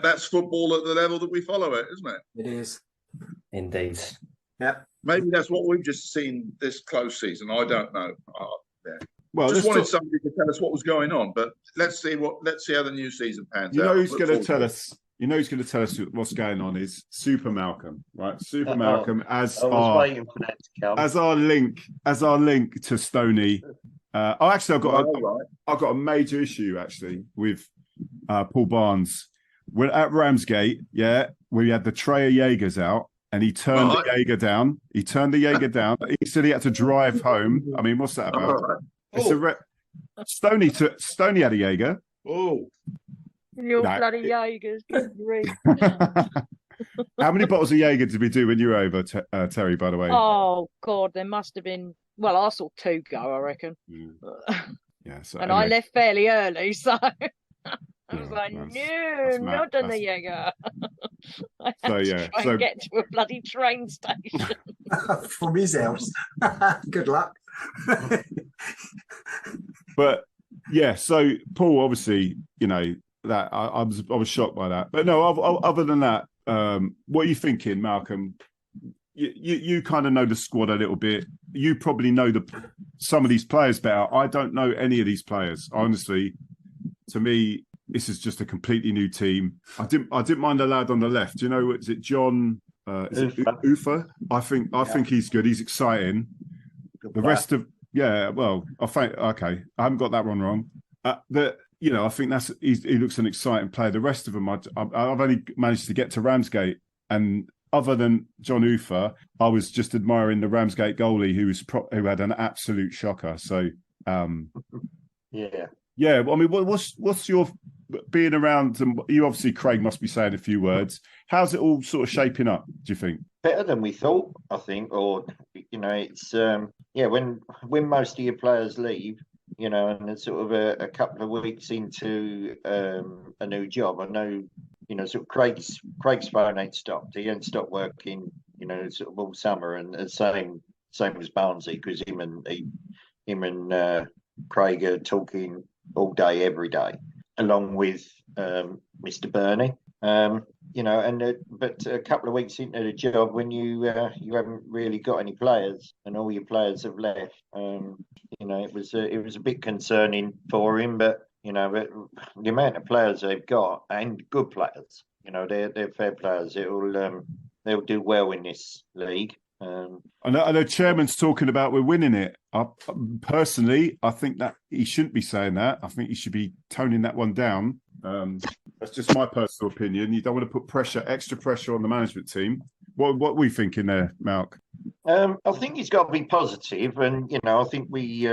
That's football at the level that we follow it, isn't it? It is. Indeed. Yep. Maybe that's what we've just seen this close season. I don't know. Well, just wanted somebody to tell us what was going on, but let's see how the new season pans out. Who's going to tell us? Who's going to tell us what's going on is Super Malcolm, right? Super Malcolm as our link to Stoney. I've got a major issue actually with Paul Barnes. We're at Ramsgate, we had the tray of Jaegers out, and he turned the Jaeger down. He said he had to drive home. I mean, what's that about? Stoney had a Jaeger. Oh, your bloody Jaegers. How many bottles of Jaeger did we do when you were over, Terry? By the way. Oh God, there must have been. Well, I saw 2 go, I reckon. Yeah. So and anyway. I left fairly early, so. I was like, no, not on the Jaeger. I had to try and get to a bloody train station. From his house. Good luck. But yeah, so Paul, obviously, that I was shocked by that. But no, other than that, what are you thinking, Malcolm? You kind of know the squad a little bit. You probably know some of these players better. I don't know any of these players, honestly. To me, this is just a completely new team. I didn't mind the lad on the left. Is it John? Is it Ufa? I think he's good. He's exciting. The rest of I haven't got that one wrong. I think he looks an exciting player. The rest of them, I've only managed to get to Ramsgate, and other than John Ufa, I was just admiring the Ramsgate goalie who had an absolute shocker. So, yeah. Well, I mean, what's your being around? You obviously, Craig must be saying a few words. How's it all sort of shaping up? Do you think better than we thought? I think, or it's when most of your players leave, and it's sort of a couple of weeks into a new job. I know, sort of Craig's phone ain't stopped. He ain't stopped working, sort of all summer, and the same as Barnsley, because him and Craig are talking all day, every day, along with Mr. Burney. But a couple of weeks into the job, when you haven't really got any players and all your players have left, it was a bit concerning for him. But but the amount of players they've got, and good players, they're fair players. They'll do well in this league. I know chairman's talking about we're winning it. Personally, I think that he shouldn't be saying that. I think he should be toning that one down. That's just my personal opinion. You don't want to put extra pressure on the management team. What are we thinking there, Malk? I think he's got to be positive, and I think we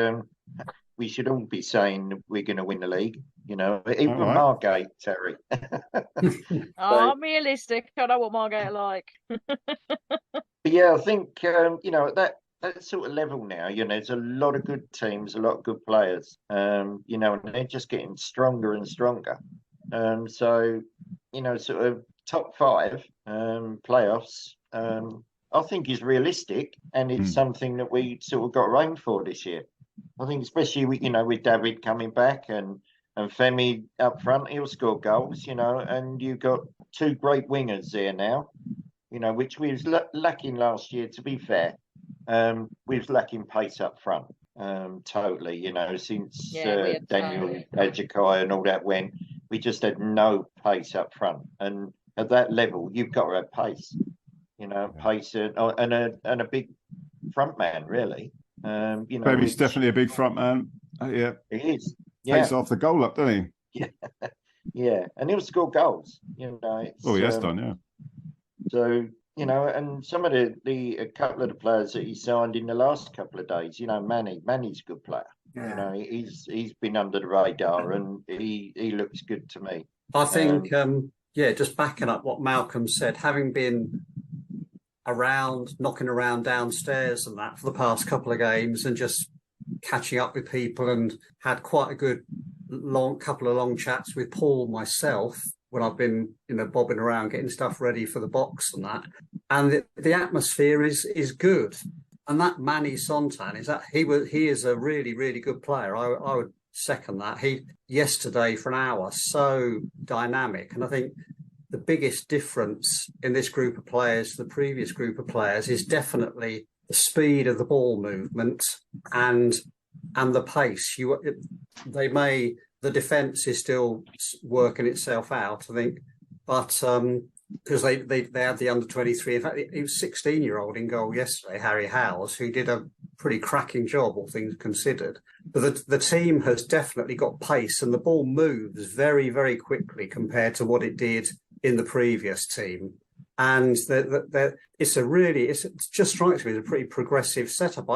should all be saying we're going to win the league. Even Margate, Terry. I'm realistic. I know what Margate are like. Yeah, I think at that sort of level now, there's a lot of good teams, a lot of good players, and they're just getting stronger and stronger. So sort of top 5 playoffs, I think is realistic, and it's something that we sort of got to aim for this year. I think, especially with David coming back and Femi up front, he'll score goals, and you've got 2 great wingers there now, which we was lacking last year, to be fair. We was lacking pace up front, totally, since Daniel Ajakai and all that went, we just had no pace up front. And at that level, you've got to have pace, pace and a big front man, really. He's definitely a big front man. Yeah, he is. Takes off the goal up, doesn't he? Yeah, and he'll score goals. He has done. Yeah. So and some of a couple of the players that he signed in the last couple of days, Manny's a good player. Yeah. He's been under the radar, and he looks good to me. I think just backing up what Malcolm said, having been knocking around downstairs and that for the past couple of games, and just catching up with people, and had quite a good couple of long chats with Paul myself when I've been bobbing around getting stuff ready for the box and that, and the atmosphere is good. And that Manny Sontan he is a really, really good player. I would second that. He yesterday for an hour, so dynamic. And I think the biggest difference in this group of players to the previous group of players is definitely the speed of the ball movement and the pace. The defence is still working itself out, I think, but because they had the under-23. In fact, he was 16-year-old in goal yesterday, Harry Howes, who did a pretty cracking job, all things considered. But the team has definitely got pace, and the ball moves very, very quickly compared to what it did in the previous team. And it just strikes me as a pretty progressive setup.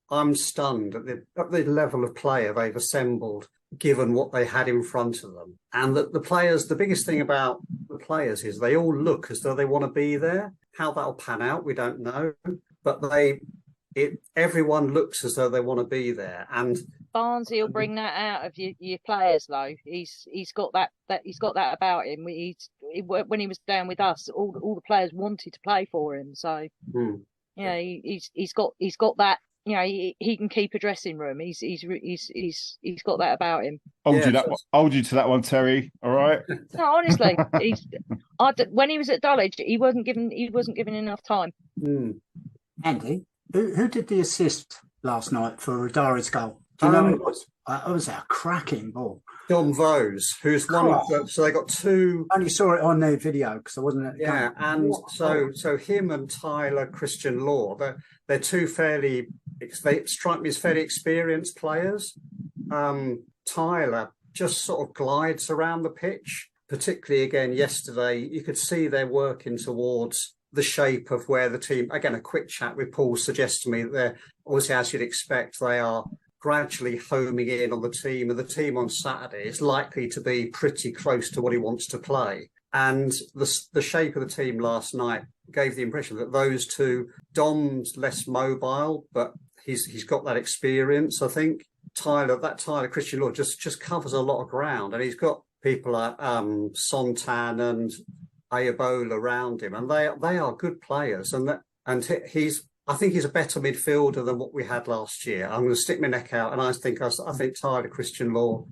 I'm stunned at the level of player they've assembled, given what they had in front of them. And the players, the biggest thing about the players is they all look as though they want to be there. How that'll pan out, we don't know. But everyone looks as though they want to be there. And Barnsley will bring that out of your players, though. He's got that about him. When he was down with us, all the players wanted to play for him. So he's got that. He can keep a dressing room. He's got that about him. Hold you to that one, Terry. All right. No, honestly, when he was at Dulwich, he wasn't given enough time. Andy, who did the assist last night for Radara's goal? Do you know who it was? It was a cracking ball. John Vose, who's one of them. So they got 2. I only saw it on the video because I wasn't at the game. And so him and Tyler Christian Law, they're 2 they strike me as fairly experienced players. Tyler just sort of glides around the pitch, particularly again yesterday. You could see they're working towards the shape of where the team, again, a quick chat with Paul suggests to me that they're, obviously, as you'd expect, they are gradually homing in on the team, and the team on Saturday is likely to be pretty close to what he wants to play. And the shape of the team last night gave the impression that those 2, Dom's less mobile, but he's got that experience. I think Tyler Christian Law just covers a lot of ground, and he's got people like Sontan and Ayabola around him, and they are good players, I think he's a better midfielder than what we had last year. I'm going to stick my neck out, and I think Tyler Christian Law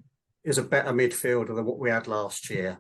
is a better midfielder than what we had last year.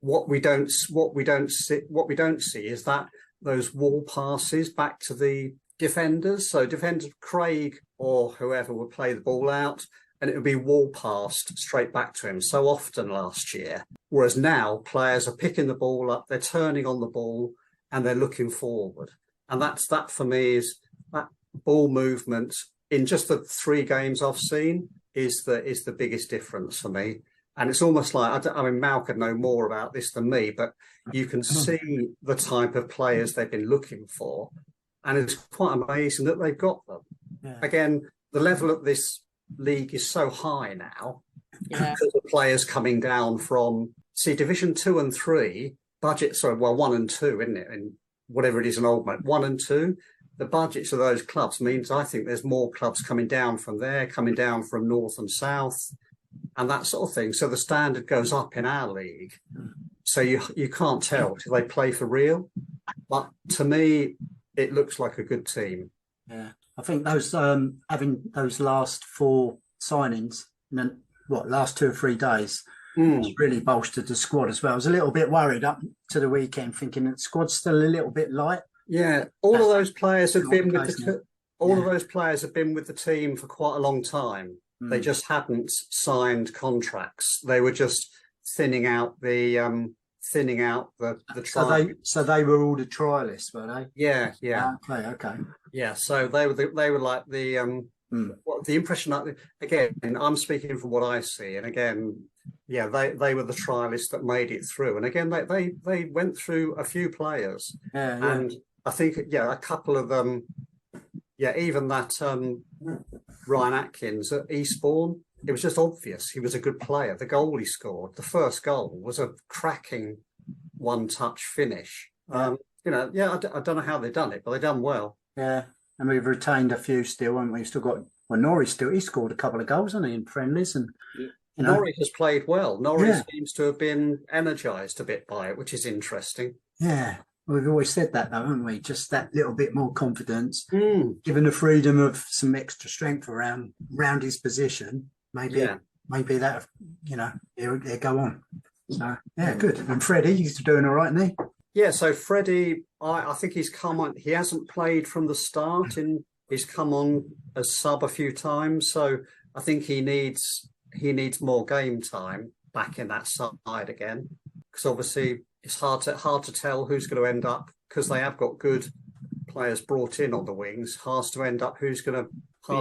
What we don't see is that those wall passes back to the defenders. So defender Craig or whoever would play the ball out, and it would be wall passed straight back to him so often last year. Whereas now players are picking the ball up, they're turning on the ball, and they're looking forward. And that for me is that ball movement in just the 3 games I've seen is the biggest difference for me. And it's almost like, Mal could know more about this than me, but you can see the type of players they've been looking for. And it's quite amazing that they've got them. Yeah. Again, the level of this league is so high now because of players coming down from see, Division 2 and 3 budget. Sorry, well, 1 and 2, isn't it? And whatever it is, an old mate. 1 and 2. The budgets of those clubs means I think there's more clubs coming down from there, coming down from north and south, and that sort of thing. So the standard goes up in our league. So you can't tell till they play for real. But to me, it looks like a good team. Yeah, I think those having those last 4 signings, and then last 2 or 3 days, really bolstered the squad as well. I was a little bit worried up to the weekend, thinking that the squad's still a little bit light. Yeah, all of those players have been with the team for quite a long time. They just hadn't signed contracts. They were just thinning out the trial. So they were all the trialists, were they? Yeah. Okay. Yeah, so they were like the impression. Again, I'm speaking from what I see, and again, yeah, they were the trialists that made it through. And again, they went through a few players, and I think a couple of them. Yeah, even that Ryan Atkins at Eastbourne, it was just obvious he was a good player. The goal he scored, the first goal, was a cracking one-touch finish. I don't know how they've done it, but they've done well. Yeah, and we've retained a few still, haven't we? We've still got Norris he scored a couple of goals, hasn't he, in friendlies? And Norris has played well. Norris seems to have been energised a bit by it, which is interesting. Yeah. We've always said that, though, haven't we? Just that little bit more confidence, given the freedom of some extra strength around his position. Maybe that, he'll go on. So, yeah, good. And Freddie, he's doing all right, isn't he? Yeah, so Freddie, I think he's come on. He hasn't played from the start. He's come on as sub a few times. So I think he needs more game time back in that side again. Because obviously it's hard to tell who's going to end up, because they have got good players brought in on the wings. Hard to end up who's going to.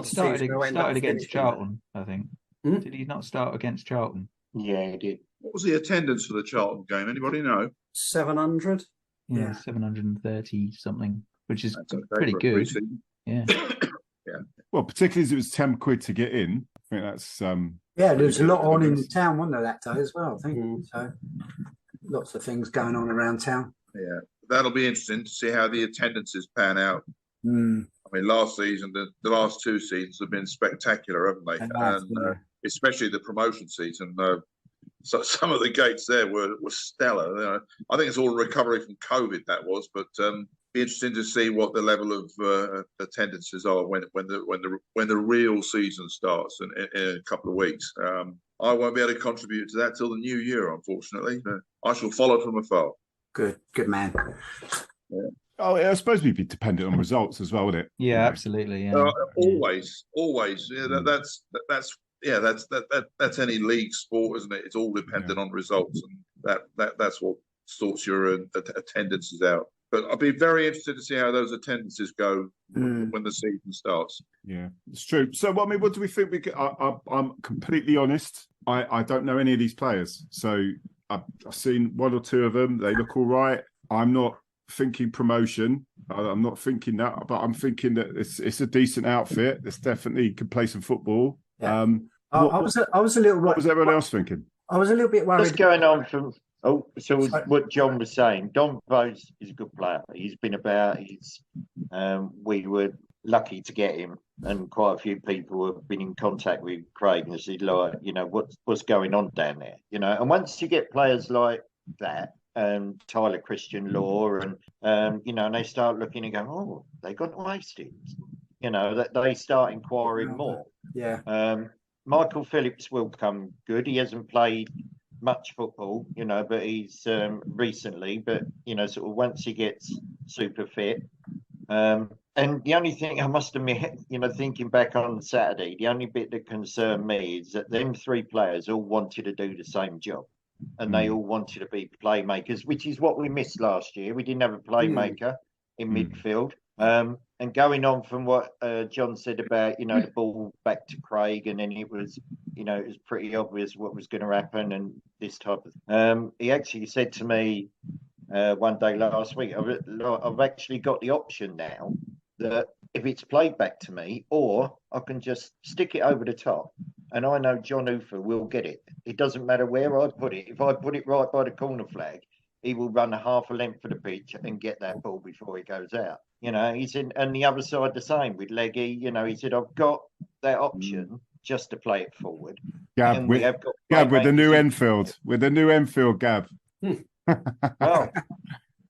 He started against Charlton, I think. Did he not start against Charlton? Yeah, he did. What was the attendance for the Charlton game? Anybody know? 700. Yeah, 730 something, which is pretty good. Yeah. Yeah. Well, particularly as it was £10 to get in. I think that's there was a lot on in the town, wasn't there, that day as well? I think so. Lots of things going on around town. Yeah, that'll be interesting to see how the attendances pan out. I mean, last season, the last 2 seasons have been spectacular, haven't they? And especially the promotion season. So some of the gates there were stellar. I think it's all recovery from COVID, that was, but be interesting to see what the level of attendances are when the real season starts in a couple of weeks. I won't be able to contribute to that till the new year, unfortunately. I shall follow from afar. Good man. Yeah. Oh, I suppose we'd be dependent on results as well, wouldn't it? Yeah, absolutely. Yeah. Always. Yeah, that's any league sport, isn't it? It's all dependent on results, and that's what sorts your attendances out. But I'll be very interested to see how those attendances go when the season starts. Yeah, it's true. So, what do we think? I'm completely honest. I don't know any of these players. So I've seen 1 or 2 of them. They look all right. I'm not thinking promotion. I'm not thinking that, but I'm thinking that it's a decent outfit. It's definitely can play some football. Yeah. I was a little. What was everyone else thinking? I was a little bit worried. What's going on from? What John was saying, Don Bose is a good player. He's been about. We were lucky to get him, and quite a few people have been in contact with Craig and said, like, what's going on down there, And once you get players like that, Tyler Christian Law, and and they start looking and going, oh, they got wasted, that they start inquiring more. Yeah. Michael Phillips will come good. He hasn't played much football, but he's recently, but sort of once he gets super fit. And the only thing I must admit, thinking back on Saturday, the only bit that concerned me is that them 3 players all wanted to do the same job, and they all wanted to be playmakers, which is what we missed last year. We didn't have a playmaker in midfield. And going on from what John said about, the ball back to Craig, and then it was pretty obvious what was going to happen and this type of. He actually said to me one day last week, I've actually got the option now that if it's played back to me, or I can just stick it over the top and I know John Hoofer will get it. It doesn't matter where I put it. If I put it right by the corner flag, he will run a half a length of the pitch and get that ball before he goes out. You know, he's in, and the other side the same with Leggy. You know, he said, I've got that option just to play it forward. Gab, with the new Enfield, Gab. Well,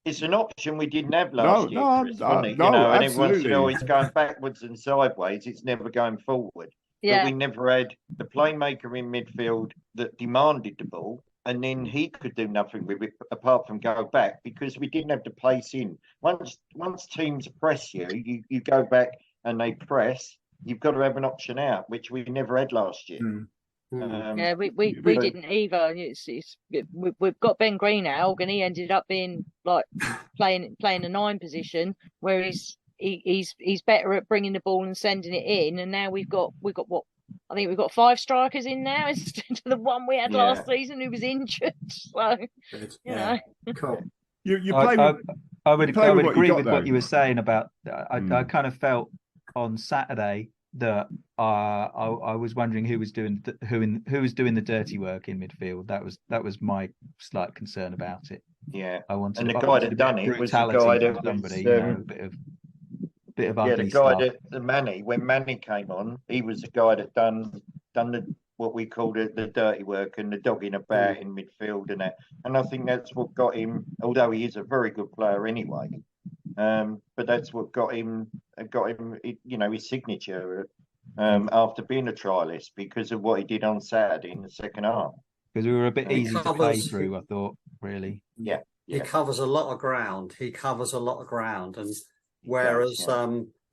it's an option we didn't have last year, Chris, wasn't it? No, you know, and absolutely. everyone said, oh, it's going backwards and sideways. It's never going forward. Yeah. But we never had the playmaker in midfield that demanded the ball, and then he could do nothing with it apart from go back because we didn't have the pace in. Once teams press you, you go back and they press. You've got to have an option out, which we never had last year. Yeah, we didn't either. We've got Ben Greenhalgh, and he ended up being like playing a 9 position, where he's better at bringing the ball and sending it in. And now we've got what I think we've got 5 strikers in now instead of the one we had last season who was injured. So you know, cool. I would agree with what you were saying about. I kind of felt on Saturday that I was wondering who was doing the dirty work in midfield. That was my slight concern about it. Yeah, I wanted. And the guy that done it was the guy that somebody, was, bit of ugly the guy stuff. that Manny, when Manny came on, he was the guy that done the what we called the dirty work and the dogging about in midfield and that. And I think that's what got him. Although he is a very good player anyway. But that's what got him, you know, his signature after being a trialist because of what he did on Saturday in the second half. Because we were a bit easy to play through, I thought, really. Yeah. He covers a lot of ground. And whereas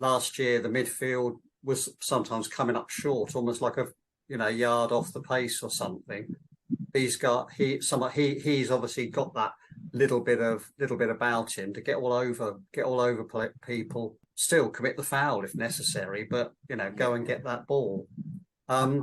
last year the midfield was sometimes coming up short, almost like a yard off the pace or something. He's obviously got that little bit about him to get all over people, still commit the foul if necessary, but go and get that ball. I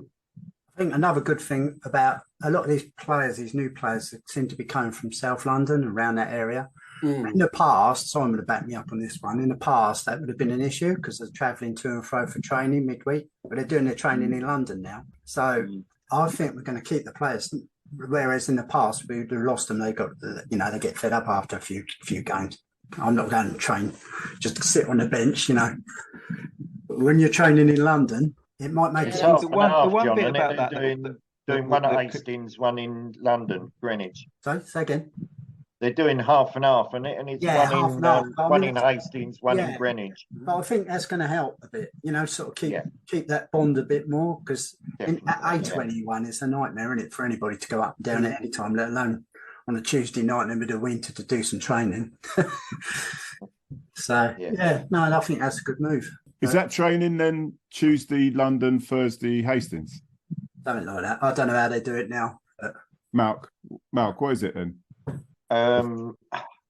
think another good thing about a lot of these players, these new players that seem to be coming from South London, around that area. In the past, Simon would back me up on this one. In the past, that would have been an issue because they're travelling to and fro for training midweek, but they're doing their training in London now. So I think we're going to keep the players. Whereas in the past, we would have lost them. They got, they get fed up after a few games. I'm not going to train just to sit on the bench, But when you're training in London, it might make sense. The one bit about that, doing one at Hastings, one in London, Greenwich. Sorry, say again. They're doing half and half, and it's one in Hastings, one in Greenwich. But I think that's going to help a bit, sort of keep that bond a bit more because at A21 it's a nightmare, isn't it, for anybody to go up and down at any time, let alone on a Tuesday night in the middle of winter to do some training. So I think that's a good move. Is that training then Tuesday London, Thursday Hastings? Something like that. I don't know how they do it now. But... Mark, what is it then? I'm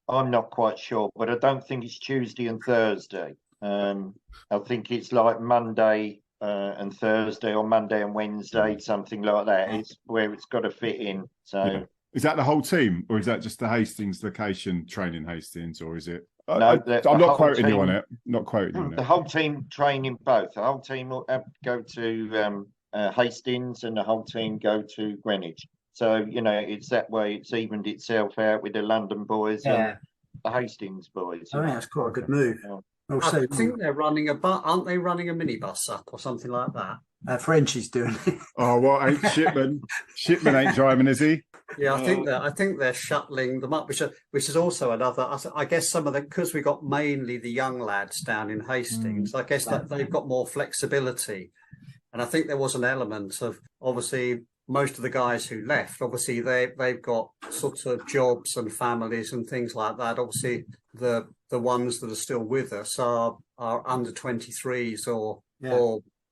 not quite sure, but I don't think it's Tuesday and Thursday. I think it's like Monday and Thursday, or Monday and Wednesday, something like that. It's where it's got to fit in. So, is that the whole team, or is that just the Hastings location training Hastings, or is it? No, I'm not quoting you on it. Not quoting you on it. The whole team training both. The whole team will have to go to Hastings, and the whole team go to Greenwich. So, it's that way. It's evened itself out with the London boys and the Hastings boys. I think that's quite a good move. Also, I think they're running aren't they running a minibus up or something like that? Frenchie's doing it. Oh, what ain't Shipman? Shipman ain't driving, is he? Yeah, I think they're shuttling them up, which is also another. I guess some of the, because we got mainly the young lads down in Hastings. I guess that they've got more flexibility, and I think there was an element of obviously. Most of the guys who left, obviously, they've got sorts of jobs and families and things like that. Obviously, the ones that are still with us are under 23s or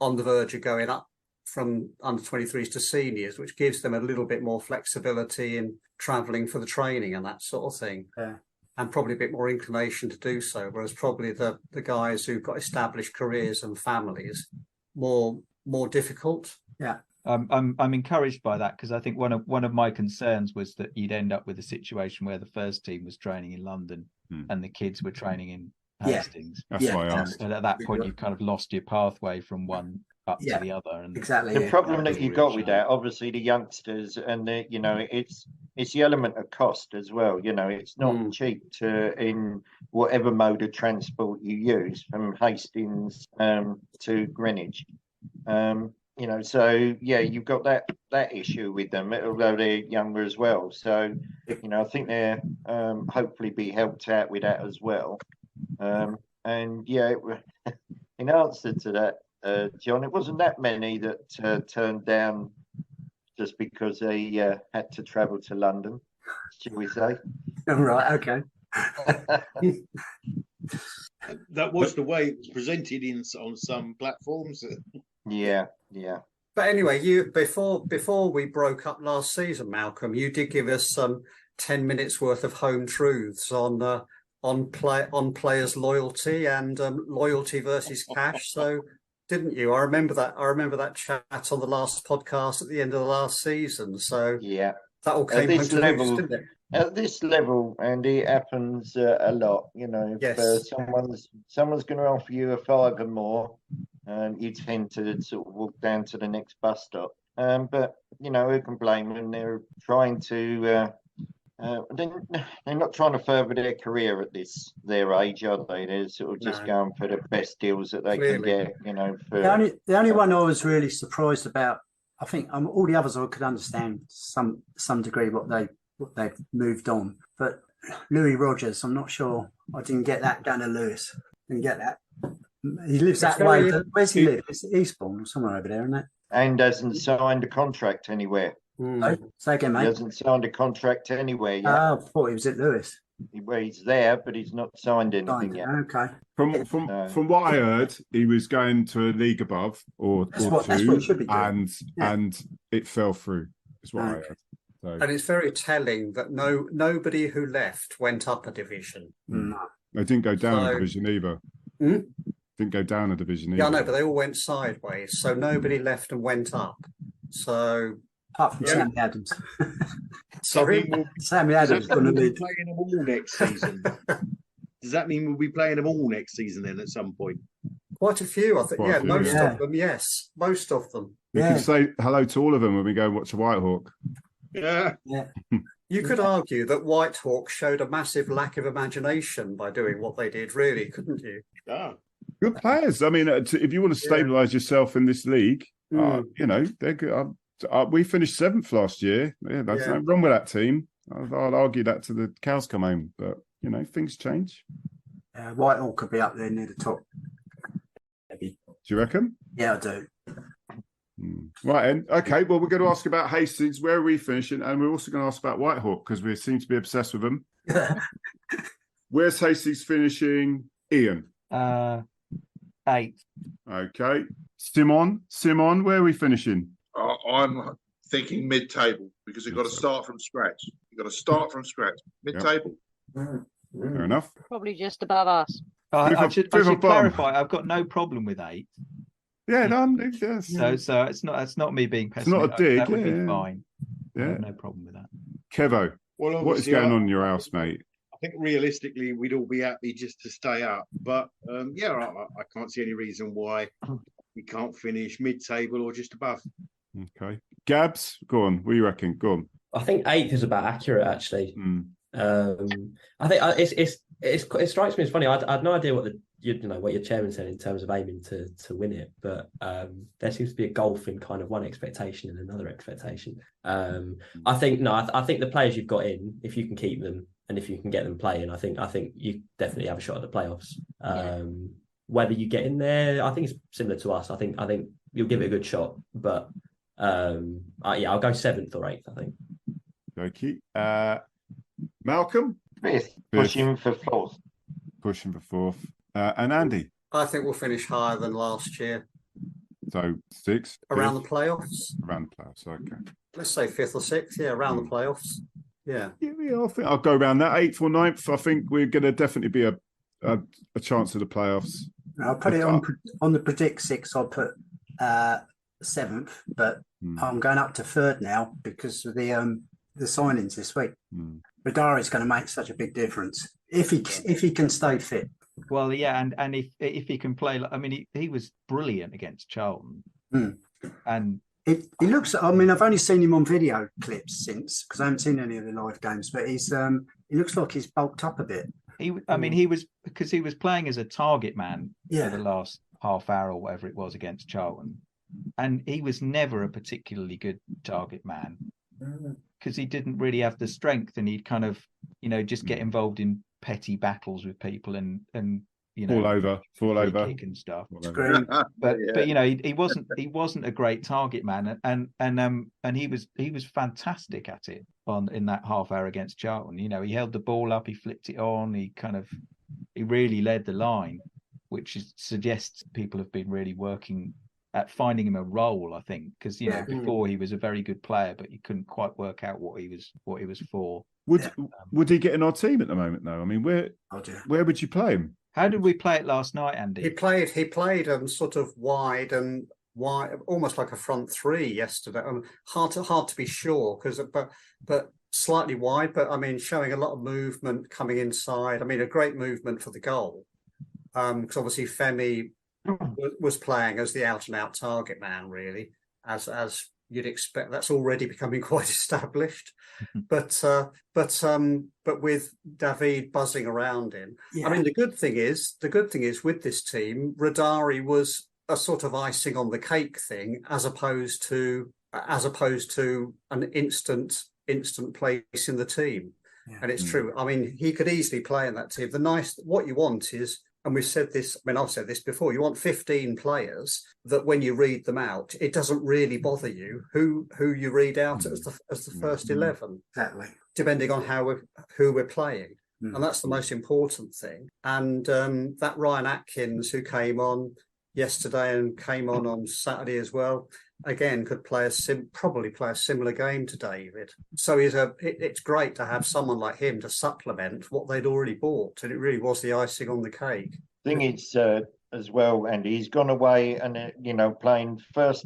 on the verge of going up from under 23s to seniors, which gives them a little bit more flexibility in travelling for the training and that sort of thing. Yeah. And probably a bit more inclination to do so. Whereas probably the guys who've got established careers and families, more difficult. Yeah. I'm encouraged by that because I think one of my concerns was that you'd end up with a situation where the first team was training in London and the kids were training in Hastings. That's why I asked. And at that point, you've kind of lost your pathway from one up to the other. And exactly. The problem that you got with that, obviously, the youngsters and the, you know, it's the element of cost as well. You know, it's not cheap in whatever mode of transport you use from Hastings to Greenwich. You know, so yeah, you've got that issue with them, although they're younger as well. So, you know, I think they're hopefully be helped out with that as well. And yeah, in answer to that, John, it wasn't that many that turned down just because they had to travel to London, shall we say? Right, okay. That was the way it was presented on some platforms. Yeah. But anyway, you before we broke up last season, Malcolm, you did give us some 10 minutes worth of home truths on players' loyalty and loyalty versus cash. So, didn't you? I remember that chat on the last podcast at the end of the last season. So yeah, that all came home to roost, didn't it? At this level, Andy, it happens a lot. You know, Yes. if someone's going to offer you a £5 more, you tend to sort of walk down to the next bus stop. But you know, who can blame them? They're trying to. They're not trying to further their career at their age, are they? They're sort of just going for the best deals that they can get. You know, the only one I was really surprised about, I think all the others I could understand some degree what they've moved on, but Louis Rogers, I'm not sure. I didn't get that down to Lewis. Didn't get that. He lives that way. Where's he live? It's Eastbourne or somewhere over there, isn't it? And hasn't signed a contract anywhere. Oh, say again, mate. He hasn't signed a contract anywhere yet. Oh, I thought he was at Lewis. Well, he's there, but he's not signed anything yet. Okay. From what I heard, he was going to a league above or That's two, what he should be doing. and it fell through. Is what I heard. So. And it's very telling that nobody who left went up a division. They didn't go down a division either. Didn't go down a division either. Yeah, I know, but they all went sideways. So nobody left and went up. So apart from Sammy Adams. Sorry, Sammy Adams going to be playing them all next season. Does that mean we'll be playing them all next season then at some point? Quite a few, I think. Quite a few, most of them. Yes, most of them. We can say hello to all of them when we go and watch a Whitehawk. Yeah. You could argue that Whitehawk showed a massive lack of imagination by doing what they did, really, couldn't you? Good players. I mean, if you want to stabilise yourself in this league, you know, they're good. We finished 7th last year. Yeah, that's nothing wrong with that team. I'd argue that to the cows come home, but you know, things change. Whitehall could be up there near the top. Maybe. Do you reckon? Yeah, I do. Right, then. Okay, well, we're going to ask about Hastings. Where are we finishing? And we're also going to ask about Whitehawk because we seem to be obsessed with them. Where's Hastings finishing? Ian? 8th. Okay. Simon, where are we finishing? I'm thinking mid-table because you've got to start from scratch. You've got to start from scratch. Mid-table. Fair enough. Probably just above us. I should clarify. I've got no problem with 8. Yeah, no, So it's not me being pessimistic. It's not a dig. That would be fine. Yeah, no problem with that. Kevo, what is going on in your house, mate? I think realistically we'd all be happy just to stay up, but I can't see any reason why we can't finish mid-table or just above. Okay, Gabs, go on. What do you reckon? Go on. I think 8th is about accurate, actually. I think it strikes me as funny. I had no idea what what your chairman said in terms of aiming to win it, but there seems to be a gulf in kind of one expectation and another expectation. I think the players you've got in, if you can keep them and if you can get them playing, I think you definitely have a shot at the playoffs. Whether you get in there, I think it's similar to us. I think you'll give it a good shot, but I'll go 7th or 8th. I think. Okay, Malcolm, 5th, pushing for 4th. Pushing for 4th. And Andy? I think we'll finish higher than last year. So 6th? Around the playoffs? Around the playoffs, okay. Let's say 5th or 6th, around the playoffs. Yeah. Yeah, I think I'll go around that. 8th or 9th. I think we're going to definitely be a chance of the playoffs. I'll put it on the predict 6, I'll put 7th, but I'm going up to 3rd now because of the signings this week. Badari's going to make such a big difference if he can stay fit. Well, yeah, and if he can play, I mean, he was brilliant against Charlton. And he looks. I mean, I've only seen him on video clips since, because I haven't seen any of the live games. But he looks like he's bulked up a bit. He was playing as a target man for the last half hour or whatever it was against Charlton, and he was never a particularly good target man because he didn't really have the strength, and he'd kind of just get involved in petty battles with people and fall over kick and stuff. But he wasn't a great target man, and he was fantastic at it in that half hour against Charlton. He held the ball up, he flicked it on, he really led the line, which suggests people have been really working at finding him a role, I think, because before he was a very good player, but you couldn't quite work out what he was for. Would he get in our team at the moment though? I mean, where would you play him? How did we play it last night, Andy? He played sort of wide, almost like a front three yesterday. Hard to be sure but slightly wide. But I mean, showing a lot of movement coming inside. I mean, a great movement for the goal. Because obviously Femi was playing as the out and out target man, really, as you'd expect. That's already becoming quite established. But with David buzzing around him, I mean, the good thing is with this team, Radari was a sort of icing on the cake thing, as opposed to an instant place in the team. And it's true. I mean, he could easily play in that team. What you want is, and we've said this, I mean, I've said this before, you want 15 players that when you read them out, it doesn't really bother you who you read out as the first 11. Exactly. Depending on who we're playing. And that's the most important thing. And that Ryan Atkins, who came on yesterday and came on Saturday as well, again, could probably play a similar game to David. So it's great to have someone like him to supplement what they'd already bought, and it really was the icing on the cake. Thing is, as well, Andy, he's gone away and playing first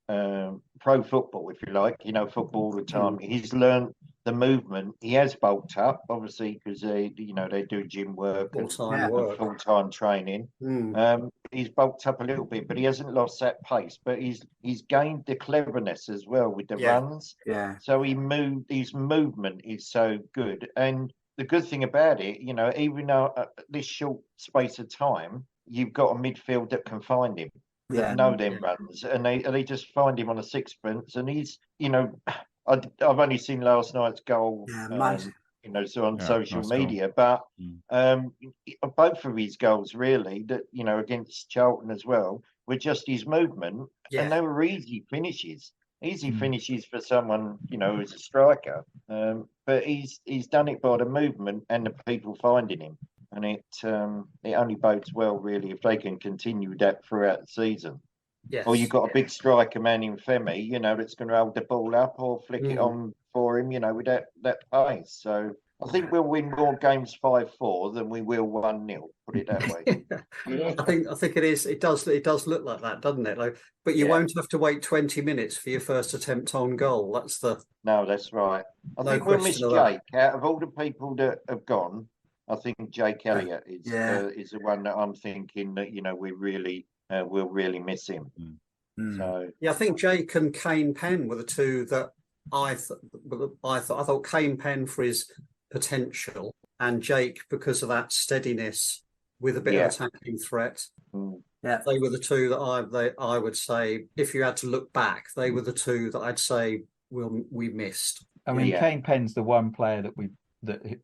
pro football, if you like, football all the time. He's learned the movement. He has bulked up, obviously, because they do gym work and full-time training. He's bulked up a little bit, but he hasn't lost that pace. But he's gained the cleverness as well with the runs. Yeah. So his movement is so good. And the good thing about it, even though this short space of time, you've got a midfield that can find him. That know them runs, and they just find him on a sixpence. And he's, I've only seen last night's goal, so on social media, but both of his goals really, that against Charlton as well, were just his movement, and they were easy finishes for someone who's a striker. But he's done it by the movement and the people finding him, and it only bodes well really if they can continue that throughout the season. Yes, or you've got a big striker man in Femi, that's going to hold the ball up or flick it on for him, with that pace. So I think we'll win more games 5-4 than we will 1-0. Put it that way. I think it is. It does look like that, doesn't it? But you won't have to wait 20 minutes for your first attempt on goal. That's right. I think we'll miss Jake. Out of all the people that have gone, I think Jake Elliott is the one that I'm thinking that we'll really miss him. So I think Jake and Kane Penn were the two that I thought Kane Penn for his potential, and Jake because of that steadiness with a bit of attacking threat. They were the two that I would say, if you had to look back, they were the two that I'd say we missed. I mean, Kane Penn's the one player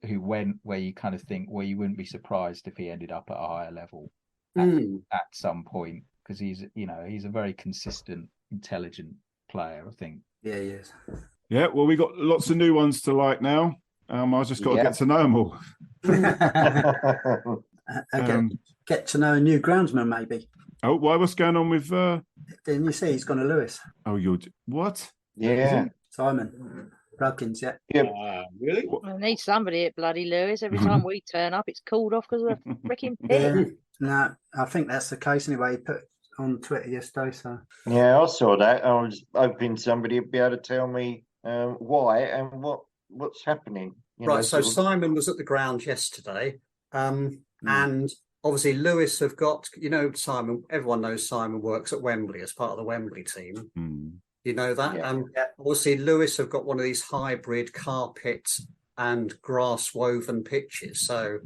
who went where you kind of think, well, you wouldn't be surprised if he ended up at a higher level at some point, because he's a very consistent, intelligent player, I think. Yeah, he is. Yeah, well, we got lots of new ones to like now. I just got to get to know them all. Get to know a new groundsman, maybe. Oh, what's going on with? Didn't you see he's gone to Lewis? Oh, what? Yeah, Simon Rudkins. Yeah. Really? I need somebody at bloody Lewis. Every time we turn up, it's called off because of the freaking pit. No, I think that's the case anyway. He put on Twitter yesterday. So yeah, I saw that. I was hoping somebody would be able to tell me why and what's happening. So Simon was at the ground yesterday, and obviously Lewis have got, Simon, everyone knows Simon works at Wembley as part of the Wembley team. You know that? Obviously Lewis have got one of these hybrid carpet and grass woven pitches. So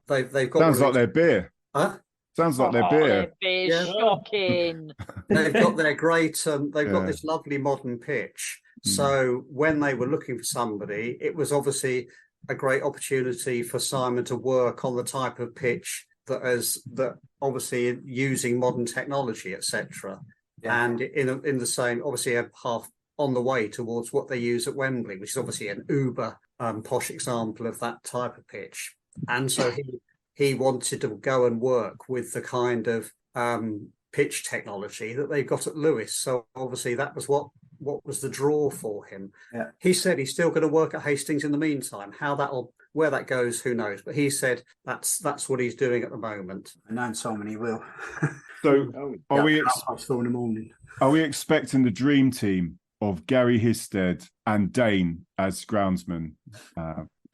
they've got. Sounds like their beer. Huh? Sounds like their beer. Beer's shocking. They've got their great. They've got this lovely modern pitch. So when they were looking for somebody, it was obviously a great opportunity for Simon to work on the type of pitch that obviously using modern technology, etc. And in the same, obviously, half on the way towards what they use at Wembley, which is obviously an uber posh example of that type of pitch. And so he wanted to go and work with the kind of pitch technology that they got at Lewis. So obviously that was what was the draw for him. Yeah. He said he's still going to work at Hastings in the meantime. Where that goes, who knows? But he said that's what he's doing at the moment. I know Simon, he will. So are we in the morning? Are we expecting the dream team of Gary Histed and Dane as groundsmen?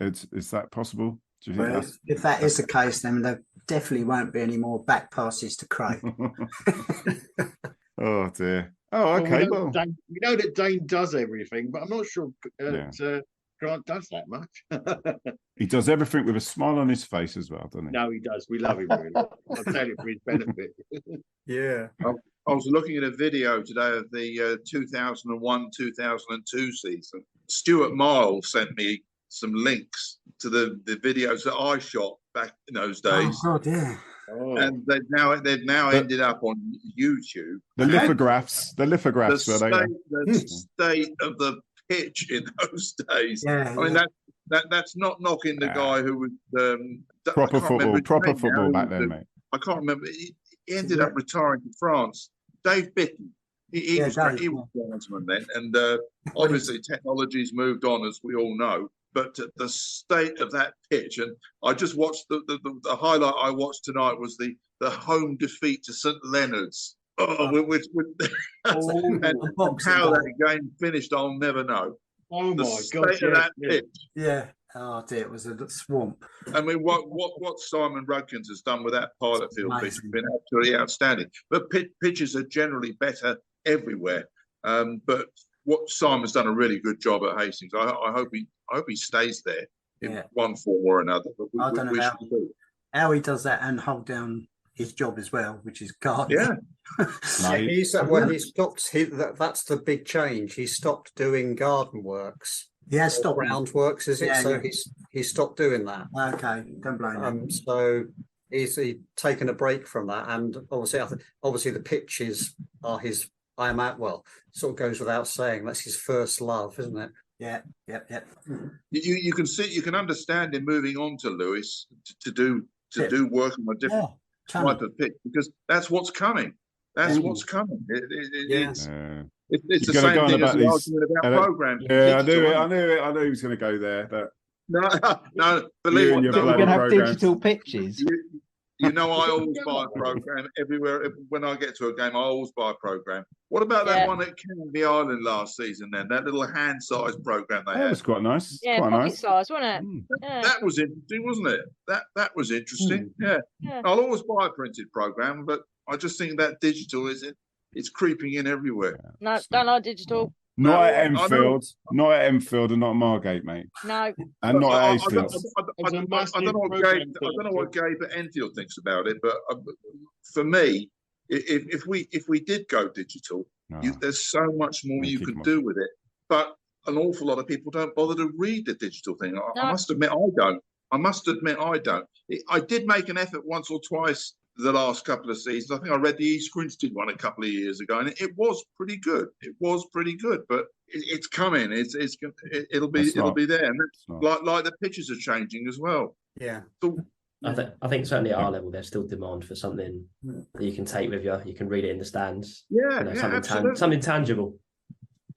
Is that possible? Do you think if that is the case, then there definitely won't be any more back passes to Craig. Oh dear. Oh, okay. Well, we know that Dane does everything, but I'm not sure Grant does that much. He does everything with a smile on his face as well, doesn't he? No, he does. We love him really. I'll tell you for his benefit. Yeah. I was looking at a video today of the 2001-2002 season. Stuart Miles sent me some links to the videos that I shot back in those days. Oh God, yeah. And they've now ended up on YouTube. The lithographs were the state of the pitch in those days. Yeah, I mean that's not knocking the guy who was proper football back then, mate. I can't remember. He ended up retiring to France. Dave Bicky. He was groundsman then, and obviously technology's moved on, as we all know. But the state of that pitch, and I just watched the highlight I watched tonight was the home defeat to St Leonard's. And how that game finished, I'll never know. Oh the my state God! Of that pitch. Yeah. Oh dear, it was a swamp. I mean, what Simon Rudkins has done with that pilot field pitch has been absolutely outstanding. But pitches are generally better everywhere. But what Simon's done a really good job at Hastings. I hope he stays there in one form or another. But I don't know how he does that and hold down his job as well, which is gardening. Yeah. He stopped. That's the big change. He stopped doing garden works. He has stopped groundworks, is it? Yeah, so he stopped doing that. Okay, don't blame him. So he's taken a break from that, and obviously the pitches are his. Sort of goes without saying. That's his first love, isn't it? Yeah, yep. You can understand him moving on to Lewis to do work on a different type of pitch, because that's what's coming. That's what's coming. It's the same thing as the argument about programs. Yeah, I knew he was going to go there. But no, believe me, you're going to have digital pitches. You know, I always buy a program everywhere. When I get to a game, I always buy a program. What about that one at Canby Island last season? Then that little hand-sized program they had. That was quite nice. Yeah, quite pocket nice. size, wasn't it? That was interesting, wasn't it? That was interesting. Yeah. I'll always buy a printed program, but I just think that digital it's creeping in everywhere. No, don't like digital. Not at Enfield, and not at Margate, mate. No, and not at Hastings. I don't know what Gabe at Enfield thinks about it, but for me, if we did go digital, there's so much more you can do with it. But an awful lot of people don't bother to read the digital thing. I must admit, I don't. I did make an effort once or twice the last couple of seasons. I think I read the East Grinstead one a couple of years ago, and it was pretty good. But it's coming. It'll be there, and like the pitches are changing as well. Yeah. So, I think certainly at our level, there's still demand for something that you can take with you. You can read it in the stands. Yeah, something tangible.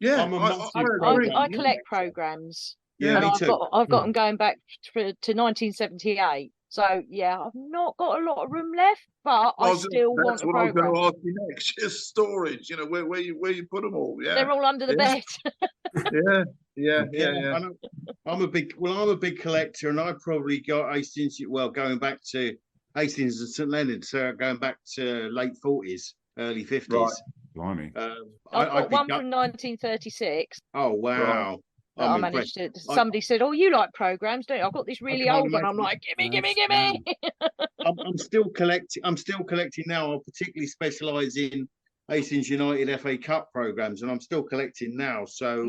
Yeah, I collect programs. Yeah, and me too. I've got them going back to 1978. So yeah, I've not got a lot of room left, but I still want a program. That's what I was going to ask you next. Just storage, where you put them all. Yeah, they're all under the bed. Yeah. I'm a big collector, and I probably got Hastings. Well, going back to Hastings and St Leonard's going back to late 40s, early 50s. Right. Blimey. I've got one from 1936. Oh, wow. Right. I managed to. Somebody said, "Oh, you like programs, don't you?" I've got this really old one. I'm like, gimme. I'm still collecting now. I particularly specialise in Hastings United FA Cup programs, and I'm still collecting now. So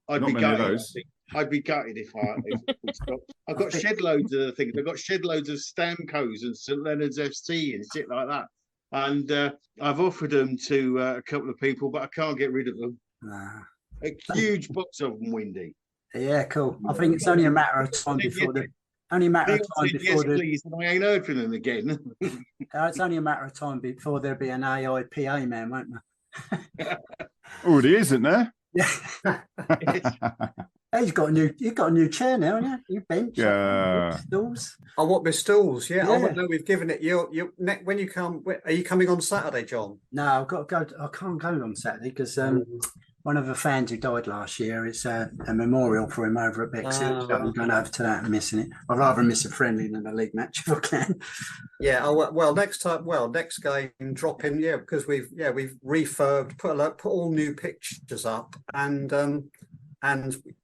I'd be gutted. I'd be gutted if it stopped. I've got shed loads of the things. I've got shed loads of Stamkos and St Leonard's FC and shit like that. And I've offered them to a couple of people, but I can't get rid of them. A huge box of them, Windy. Yeah, cool. I think it's only a matter of time before the. Only a matter of time before the. Please, and I ain't heard from them again. It's only a matter of time before there'll be an AIPA man, won't there? Already, isn't there? Yeah. Hey, you've got a new chair now, haven't you? Your bench. Yeah. Stools. I want my stools. Yeah. I know we've given it. You when you come. Are you coming on Saturday, John? No, I've got to go. I can't go on Saturday because one of the fans who died last year. It's a memorial for him over at Bexhill. So I'm going over to that and missing it. I'd rather miss a friendly than a league match if I can. Yeah. Well, next game, drop in. Yeah, because we've refurbed, put all new pictures up, and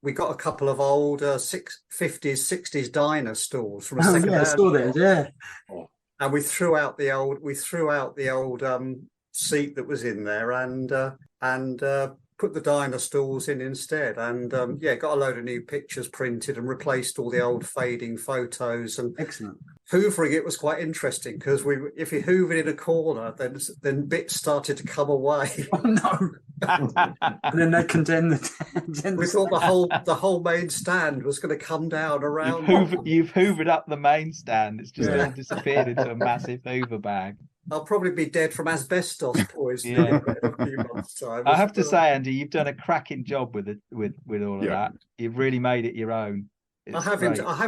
we got a couple of old 50s, 60s diner stools from a second hand. I saw that. Yeah. And we threw out the old seat that was in there and put the diner stools in instead. And got a load of new pictures printed and replaced all the old fading photos. And excellent. Hoovering it was quite interesting because if you hoovered in a corner, then bits started to come away. Oh no! And then they condemned the. We thought the whole main stand was going to come down around. You've hoovered up the main stand. It's just all disappeared into a massive Hoover bag. I'll probably be dead from asbestos poisoning in a few months' time. I have to say, Andy, you've done a cracking job with all of that. You've really made it your own. I have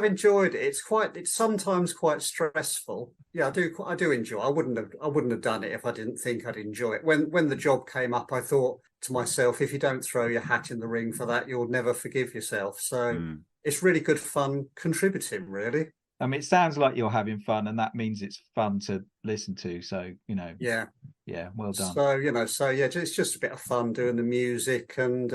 enjoyed it. It's sometimes quite stressful. Yeah, I do enjoy it. I wouldn't have done it if I didn't think I'd enjoy it. When the job came up, I thought to myself, if you don't throw your hat in the ring for that, you'll never forgive yourself. So it's really good fun contributing, really. I mean, it sounds like you're having fun, and that means it's fun to listen to. So, yeah, well done. So, it's just a bit of fun doing the music and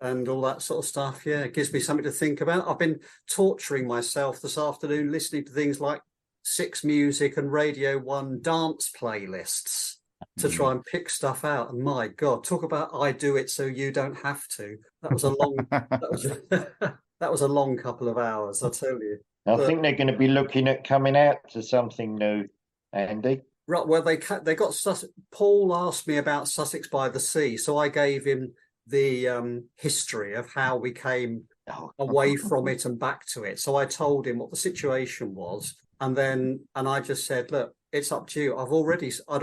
all that sort of stuff. Yeah, it gives me something to think about. I've been torturing myself this afternoon listening to things like Six Music and Radio 1 dance playlists to try and pick stuff out. And my God, talk about I do it so you don't have to. That was a long that was a long couple of hours, I'll tell you. I think they're going to be looking at coming out to something new, Andy. Right, well, they got Paul asked me about Sussex by the Sea, so I gave him the history of how we came away from it and back to it. So I told him what the situation was, and I just said, look, it's up to you. I'd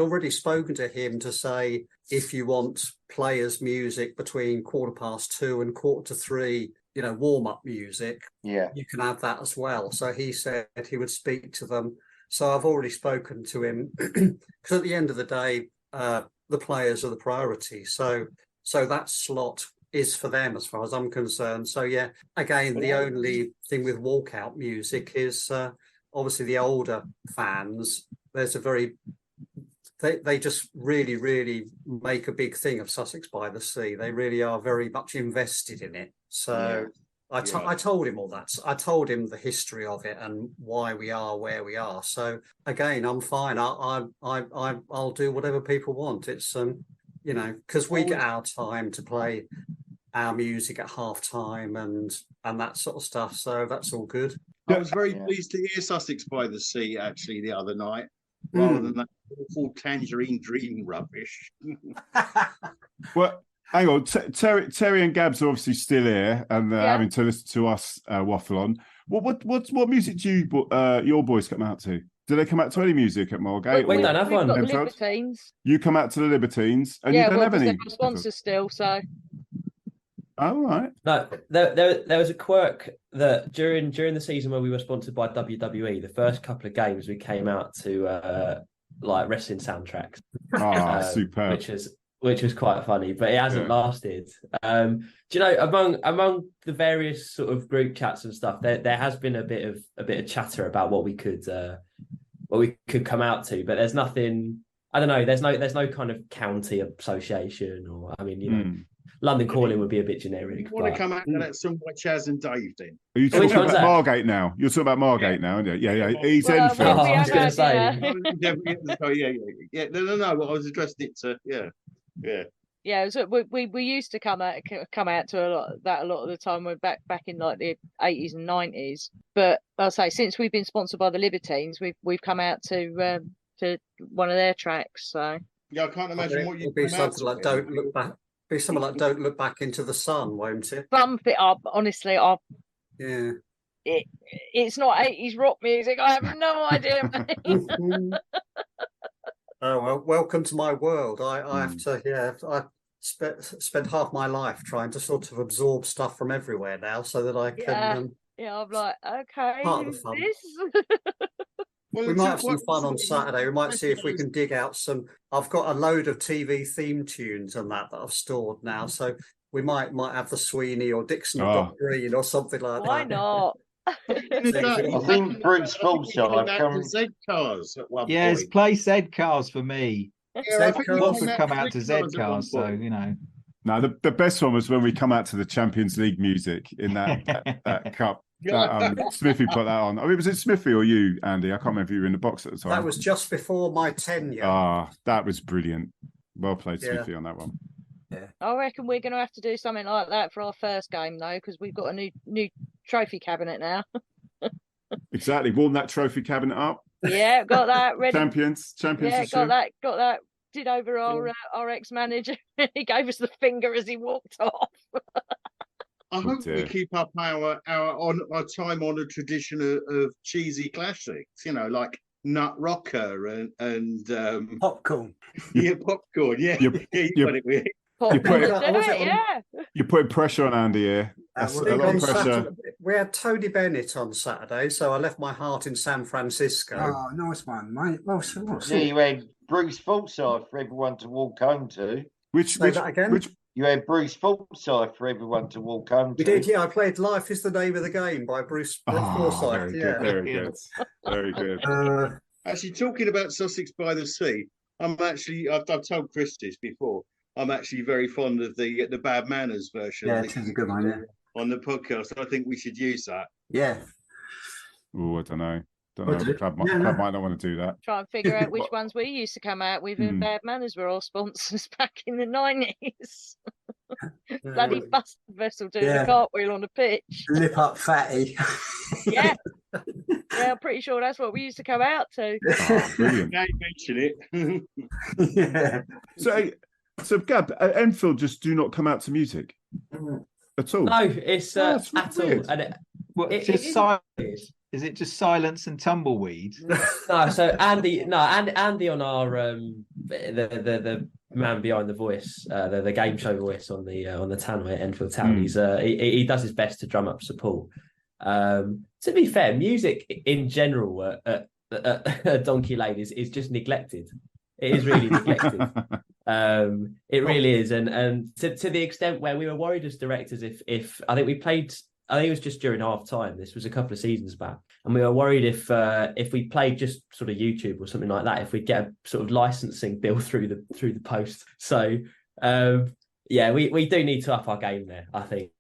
already spoken to him to say, if you want players' music between 2:15 and 2:45, warm-up music, you can have that as well. So he said he would speak to them. So I've already spoken to him because at the end of the day, the players are the priority. So that slot is for them as far as I'm concerned. So again, the only thing with walkout music is obviously the older fans. There's they just really, really make a big thing of Sussex by the Sea. They really are very much invested in it. So I told him all that. I told him the history of it and why we are where we are. So again, I'm fine. I'll do whatever people want. It's because we get our time to play our music at half time and that sort of stuff. So that's all good. I was very pleased to hear Sussex by the Sea actually the other night, rather than that awful Tangerine Dream rubbish. Well, hang on, Terry and Gabs are obviously still here and having to listen to us waffle on. What music do your boys come out to? Do they come out to any music at Margate? We don't have one. We've got the Libertines. You come out to the Libertines, and you don't have any sponsors still. So. Oh, right. No, there was a quirk that during the season when we were sponsored by WWE, the first couple of games we came out to like wrestling soundtracks. Superb. Which was quite funny, but it hasn't lasted. Do you know, among the various sort of group chats and stuff, there has been a bit of chatter about what we could we could come out to, but there's nothing. I don't know. There's no kind of county association, or I mean, you know, London Calling would be a bit generic. You want to come out to that some by Chaz and Dave then? Are you talking about Margate now? You're talking about Margate now, aren't you? Yeah. He's Enfield. I was going to say. Yeah. No. Well, I was addressing it to yeah. Yeah, so we used to come out to a lot of the time. We're back in like the 80s and 90s. But I'll say since we've been sponsored by the Libertines, we've come out to one of their tracks. So yeah, I can't imagine what you'd be something like "Don't Look Back." Be something like "Don't Look Back into the Sun," won't it? Bump it up, honestly. Yeah. It's not 80s rock music. I have no idea. Oh well, welcome to my world. I have to, I spent half my life trying to sort of absorb stuff from everywhere now, so that I can. I'm like, okay, part of the fun. Well, we might have some fun on Saturday. We might see if we can dig out some. I've got a load of TV theme tunes and that I've stored now, so we might have the Sweeney or Dixon or Doc Green or something like that. Why not? I think Bruce Forsyth come Z Cars at one point. Yes, play Z Cars for me. Yeah, What would come out to Z Cars, so you know. No, the best one was when we come out to the Champions League music in that cup. Smithy put that on. I mean, was it Smithy or you, Andy? I can't remember if you were in the box at the time. That was just before my tenure. That was brilliant. Well played, Smithy, on that one. Yeah, I reckon we're going to have to do something like that for our first game, though, because we've got a new trophy cabinet now. Exactly. Warm that trophy cabinet up. Yeah, got that ready. Champions. Yeah, got that. Did over our ex-manager. He gave us the finger as he walked off. I hope we keep up our time-honoured tradition of cheesy classics. You know, like Nut Rocker and Popcorn. Yeah, Popcorn. Yeah, you got it. You're putting pressure on Andy here. That's a lot of pressure. We had Tony Bennett on Saturday, so I left my heart in San Francisco. Oh, nice one, mate. Well, you had Bruce Forsyth for everyone to walk home to. Which you had Bruce Forsyth for everyone to walk home to. We did, yeah. I played "Life Is the Name of the Game" by Bruce Forsyth. Very good. Actually, talking about Sussex by the Sea, I've told Chris this before. I'm actually very fond of the Bad Manners version. Yeah, it's a good one. Yeah. On the podcast, I think we should use that. Yeah. Oh, I don't know. The club might not want to do that. Try and figure out which ones we used to come out with. And Bad Manners were all sponsors back in the 90s. Bloody busted vessel doing a cartwheel on the pitch. Lip up fatty. Yeah. Yeah, I'm pretty sure that's what we used to come out to. Oh, brilliant. Now you mention it. Yeah. So Gab, Enfield just do not come out to music at all. No, it's at all. And it's silence. Is it just silence and tumbleweed? No, so Andy on our the man behind the voice, the game show voice on the Tannoy at Enfield Town. He does his best to drum up support. To be fair, music in general at Donkey Lane is just neglected. It is really neglected. It really is, and to the extent where we were worried as directors if I think we played. I think it was just during half time. This was a couple of seasons back, and we were worried if we played just sort of YouTube or something like that, if we'd get a sort of licensing bill through the post. So we do need to up our game there. I think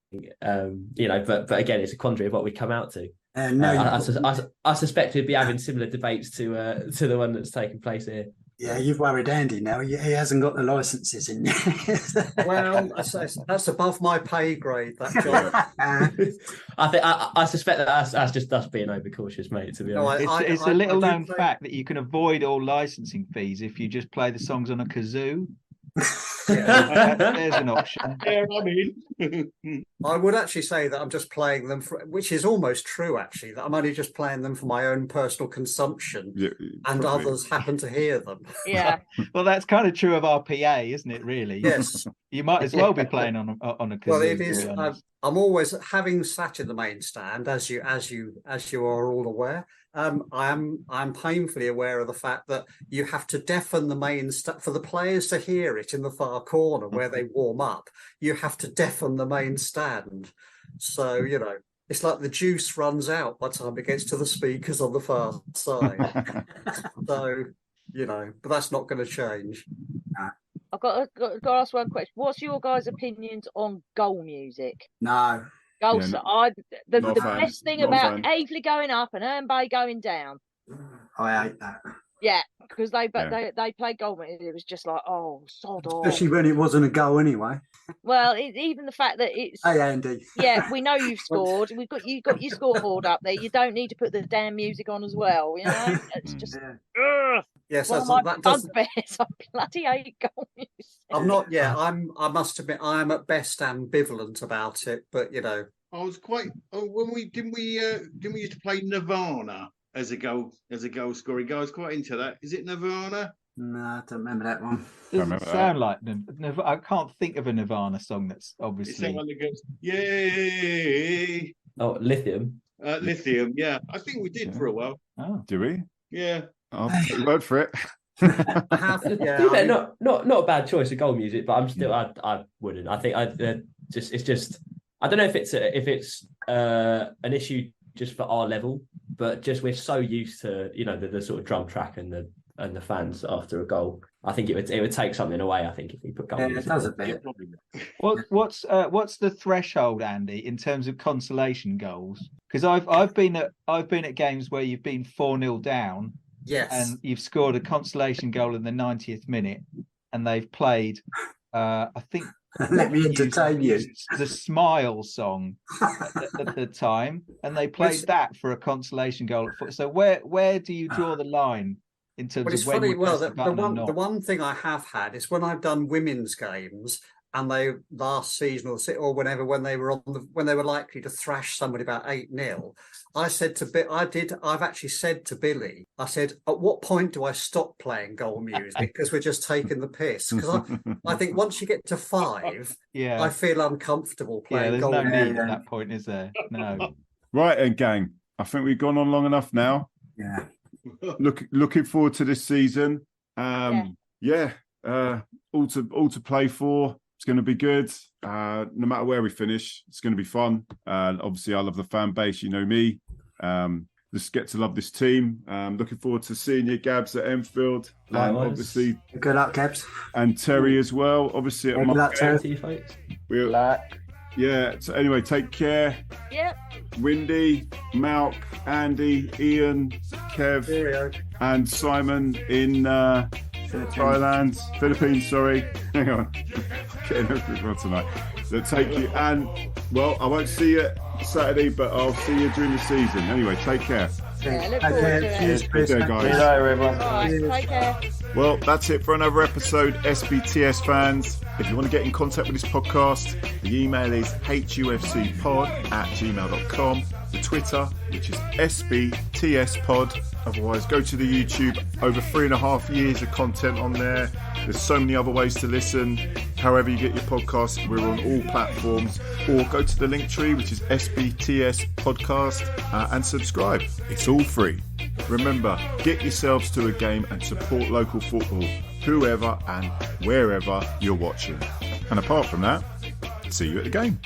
but again, it's a quandary of what we come out to. I suspect we'd be having similar debates to the one that's taking place here. Yeah, you've worried Andy now. He hasn't got the licenses in yet. Well, that's above my pay grade, that job. I suspect that's just us being overcautious, mate, to be honest. It's a little known fact that you can avoid all licensing fees if you just play the songs on a kazoo. There's an option. Yeah, I mean, I would actually say that I'm just playing them which is almost true, actually, that I'm only just playing them for my own personal consumption, and others happen to hear them. Yeah. Well, that's kind of true of our PA, isn't it? Really? Yes. You might as well be playing on a kazoo. Well, it is. I'm always having sat in the main stand, as you are all aware. I'm painfully aware of the fact that you have to deafen the main stand for the players to hear it in the far corner where they warm up. You have to deafen the main stand, so it's like the juice runs out by the time it gets to the speakers on the far side. So, but that's not going to change. I've got to ask one question. What's your guys' opinions on goal music? No. Goal. Yeah, the best thing about Aveley going up and Herne Bay going down. I hate that. Yeah, because they played goal. It was just like, oh, sod off. Especially when it wasn't a goal anyway. Well, even the fact that it's. Hey, Andy. Yeah, we know you've scored. You've got your scoreboard up there. You don't need to put the damn music on as well. It's just. Yes, one of my bugbears. I bloody hate goal music. I'm not. Yeah, I must admit, I'm at best ambivalent about it. But I was quite. Oh, when we used to play Nirvana as a goal scoring guy. I was quite into that. Is it Nirvana? No, I don't remember that one. Doesn't sound like I can't think of a Nirvana song that's obviously. It's one that goes, yay! Oh, Lithium. Lithium, yeah. I think we did for a while. Oh, do we? Yeah. I'll take your word for it. Not a bad choice of goal music, but I'm still I wouldn't. I think it's just I don't know if it's an issue just for our level, but just we're so used to the sort of drum track and the fans after a goal. I think it would take something away. I think if we put goal music. It does a bit. What's the threshold, Andy, in terms of consolation goals? Because I've been at games where you've been 4-0 down. Yes. And you've scored a consolation goal in the 90th minute, and they've played, I think. Let me entertain you. The Smile song at the time, and they played that for a consolation goal. So where do you draw the line in terms of when? Funny. Well, the one thing I have had is when I've done women's games. And they last season or whenever when they were likely to thrash somebody about 8-0, I've actually said to Billy, I said, at what point do I stop playing goal music because we're just taking the piss? Because I think once you get to 5, I feel uncomfortable playing goal music. There's no need at that point, is there? No. Right, and gang, I think we've gone on long enough now. Yeah. Looking forward to this season. All to play for. It's going to be good. No matter where we finish, it's going to be fun. Obviously, I love the fan base. You know me. Just get to love this team. Looking forward to seeing you, Gabs, at Enfield. Obviously, good luck, Gabs. And Terry as well. Obviously, at Margate. Yeah. So anyway, take care. Yep. Windy, Malk, Andy, Ian, Kev, and Simon in Philippines. Sorry, hang on, getting everything tonight. So take you, and I won't see you Saturday, but I'll see you during the season. Anyway, take care. Look forward to it. Cheers, guys. Take care. Well, that's it for another episode, SBTS fans. If you want to get in contact with this podcast, the email is hufcpod@gmail.com. The Twitter, which is SBTSpod. Otherwise, go to the YouTube. Over 3.5 years of content on there. There's so many other ways to listen. However you get your podcasts, we're on all platforms. Or go to the link tree, which is SBTS Podcast, and subscribe. It's all free. Remember, get yourselves to a game and support local football, whoever and wherever you're watching. And apart from that, see you at the game.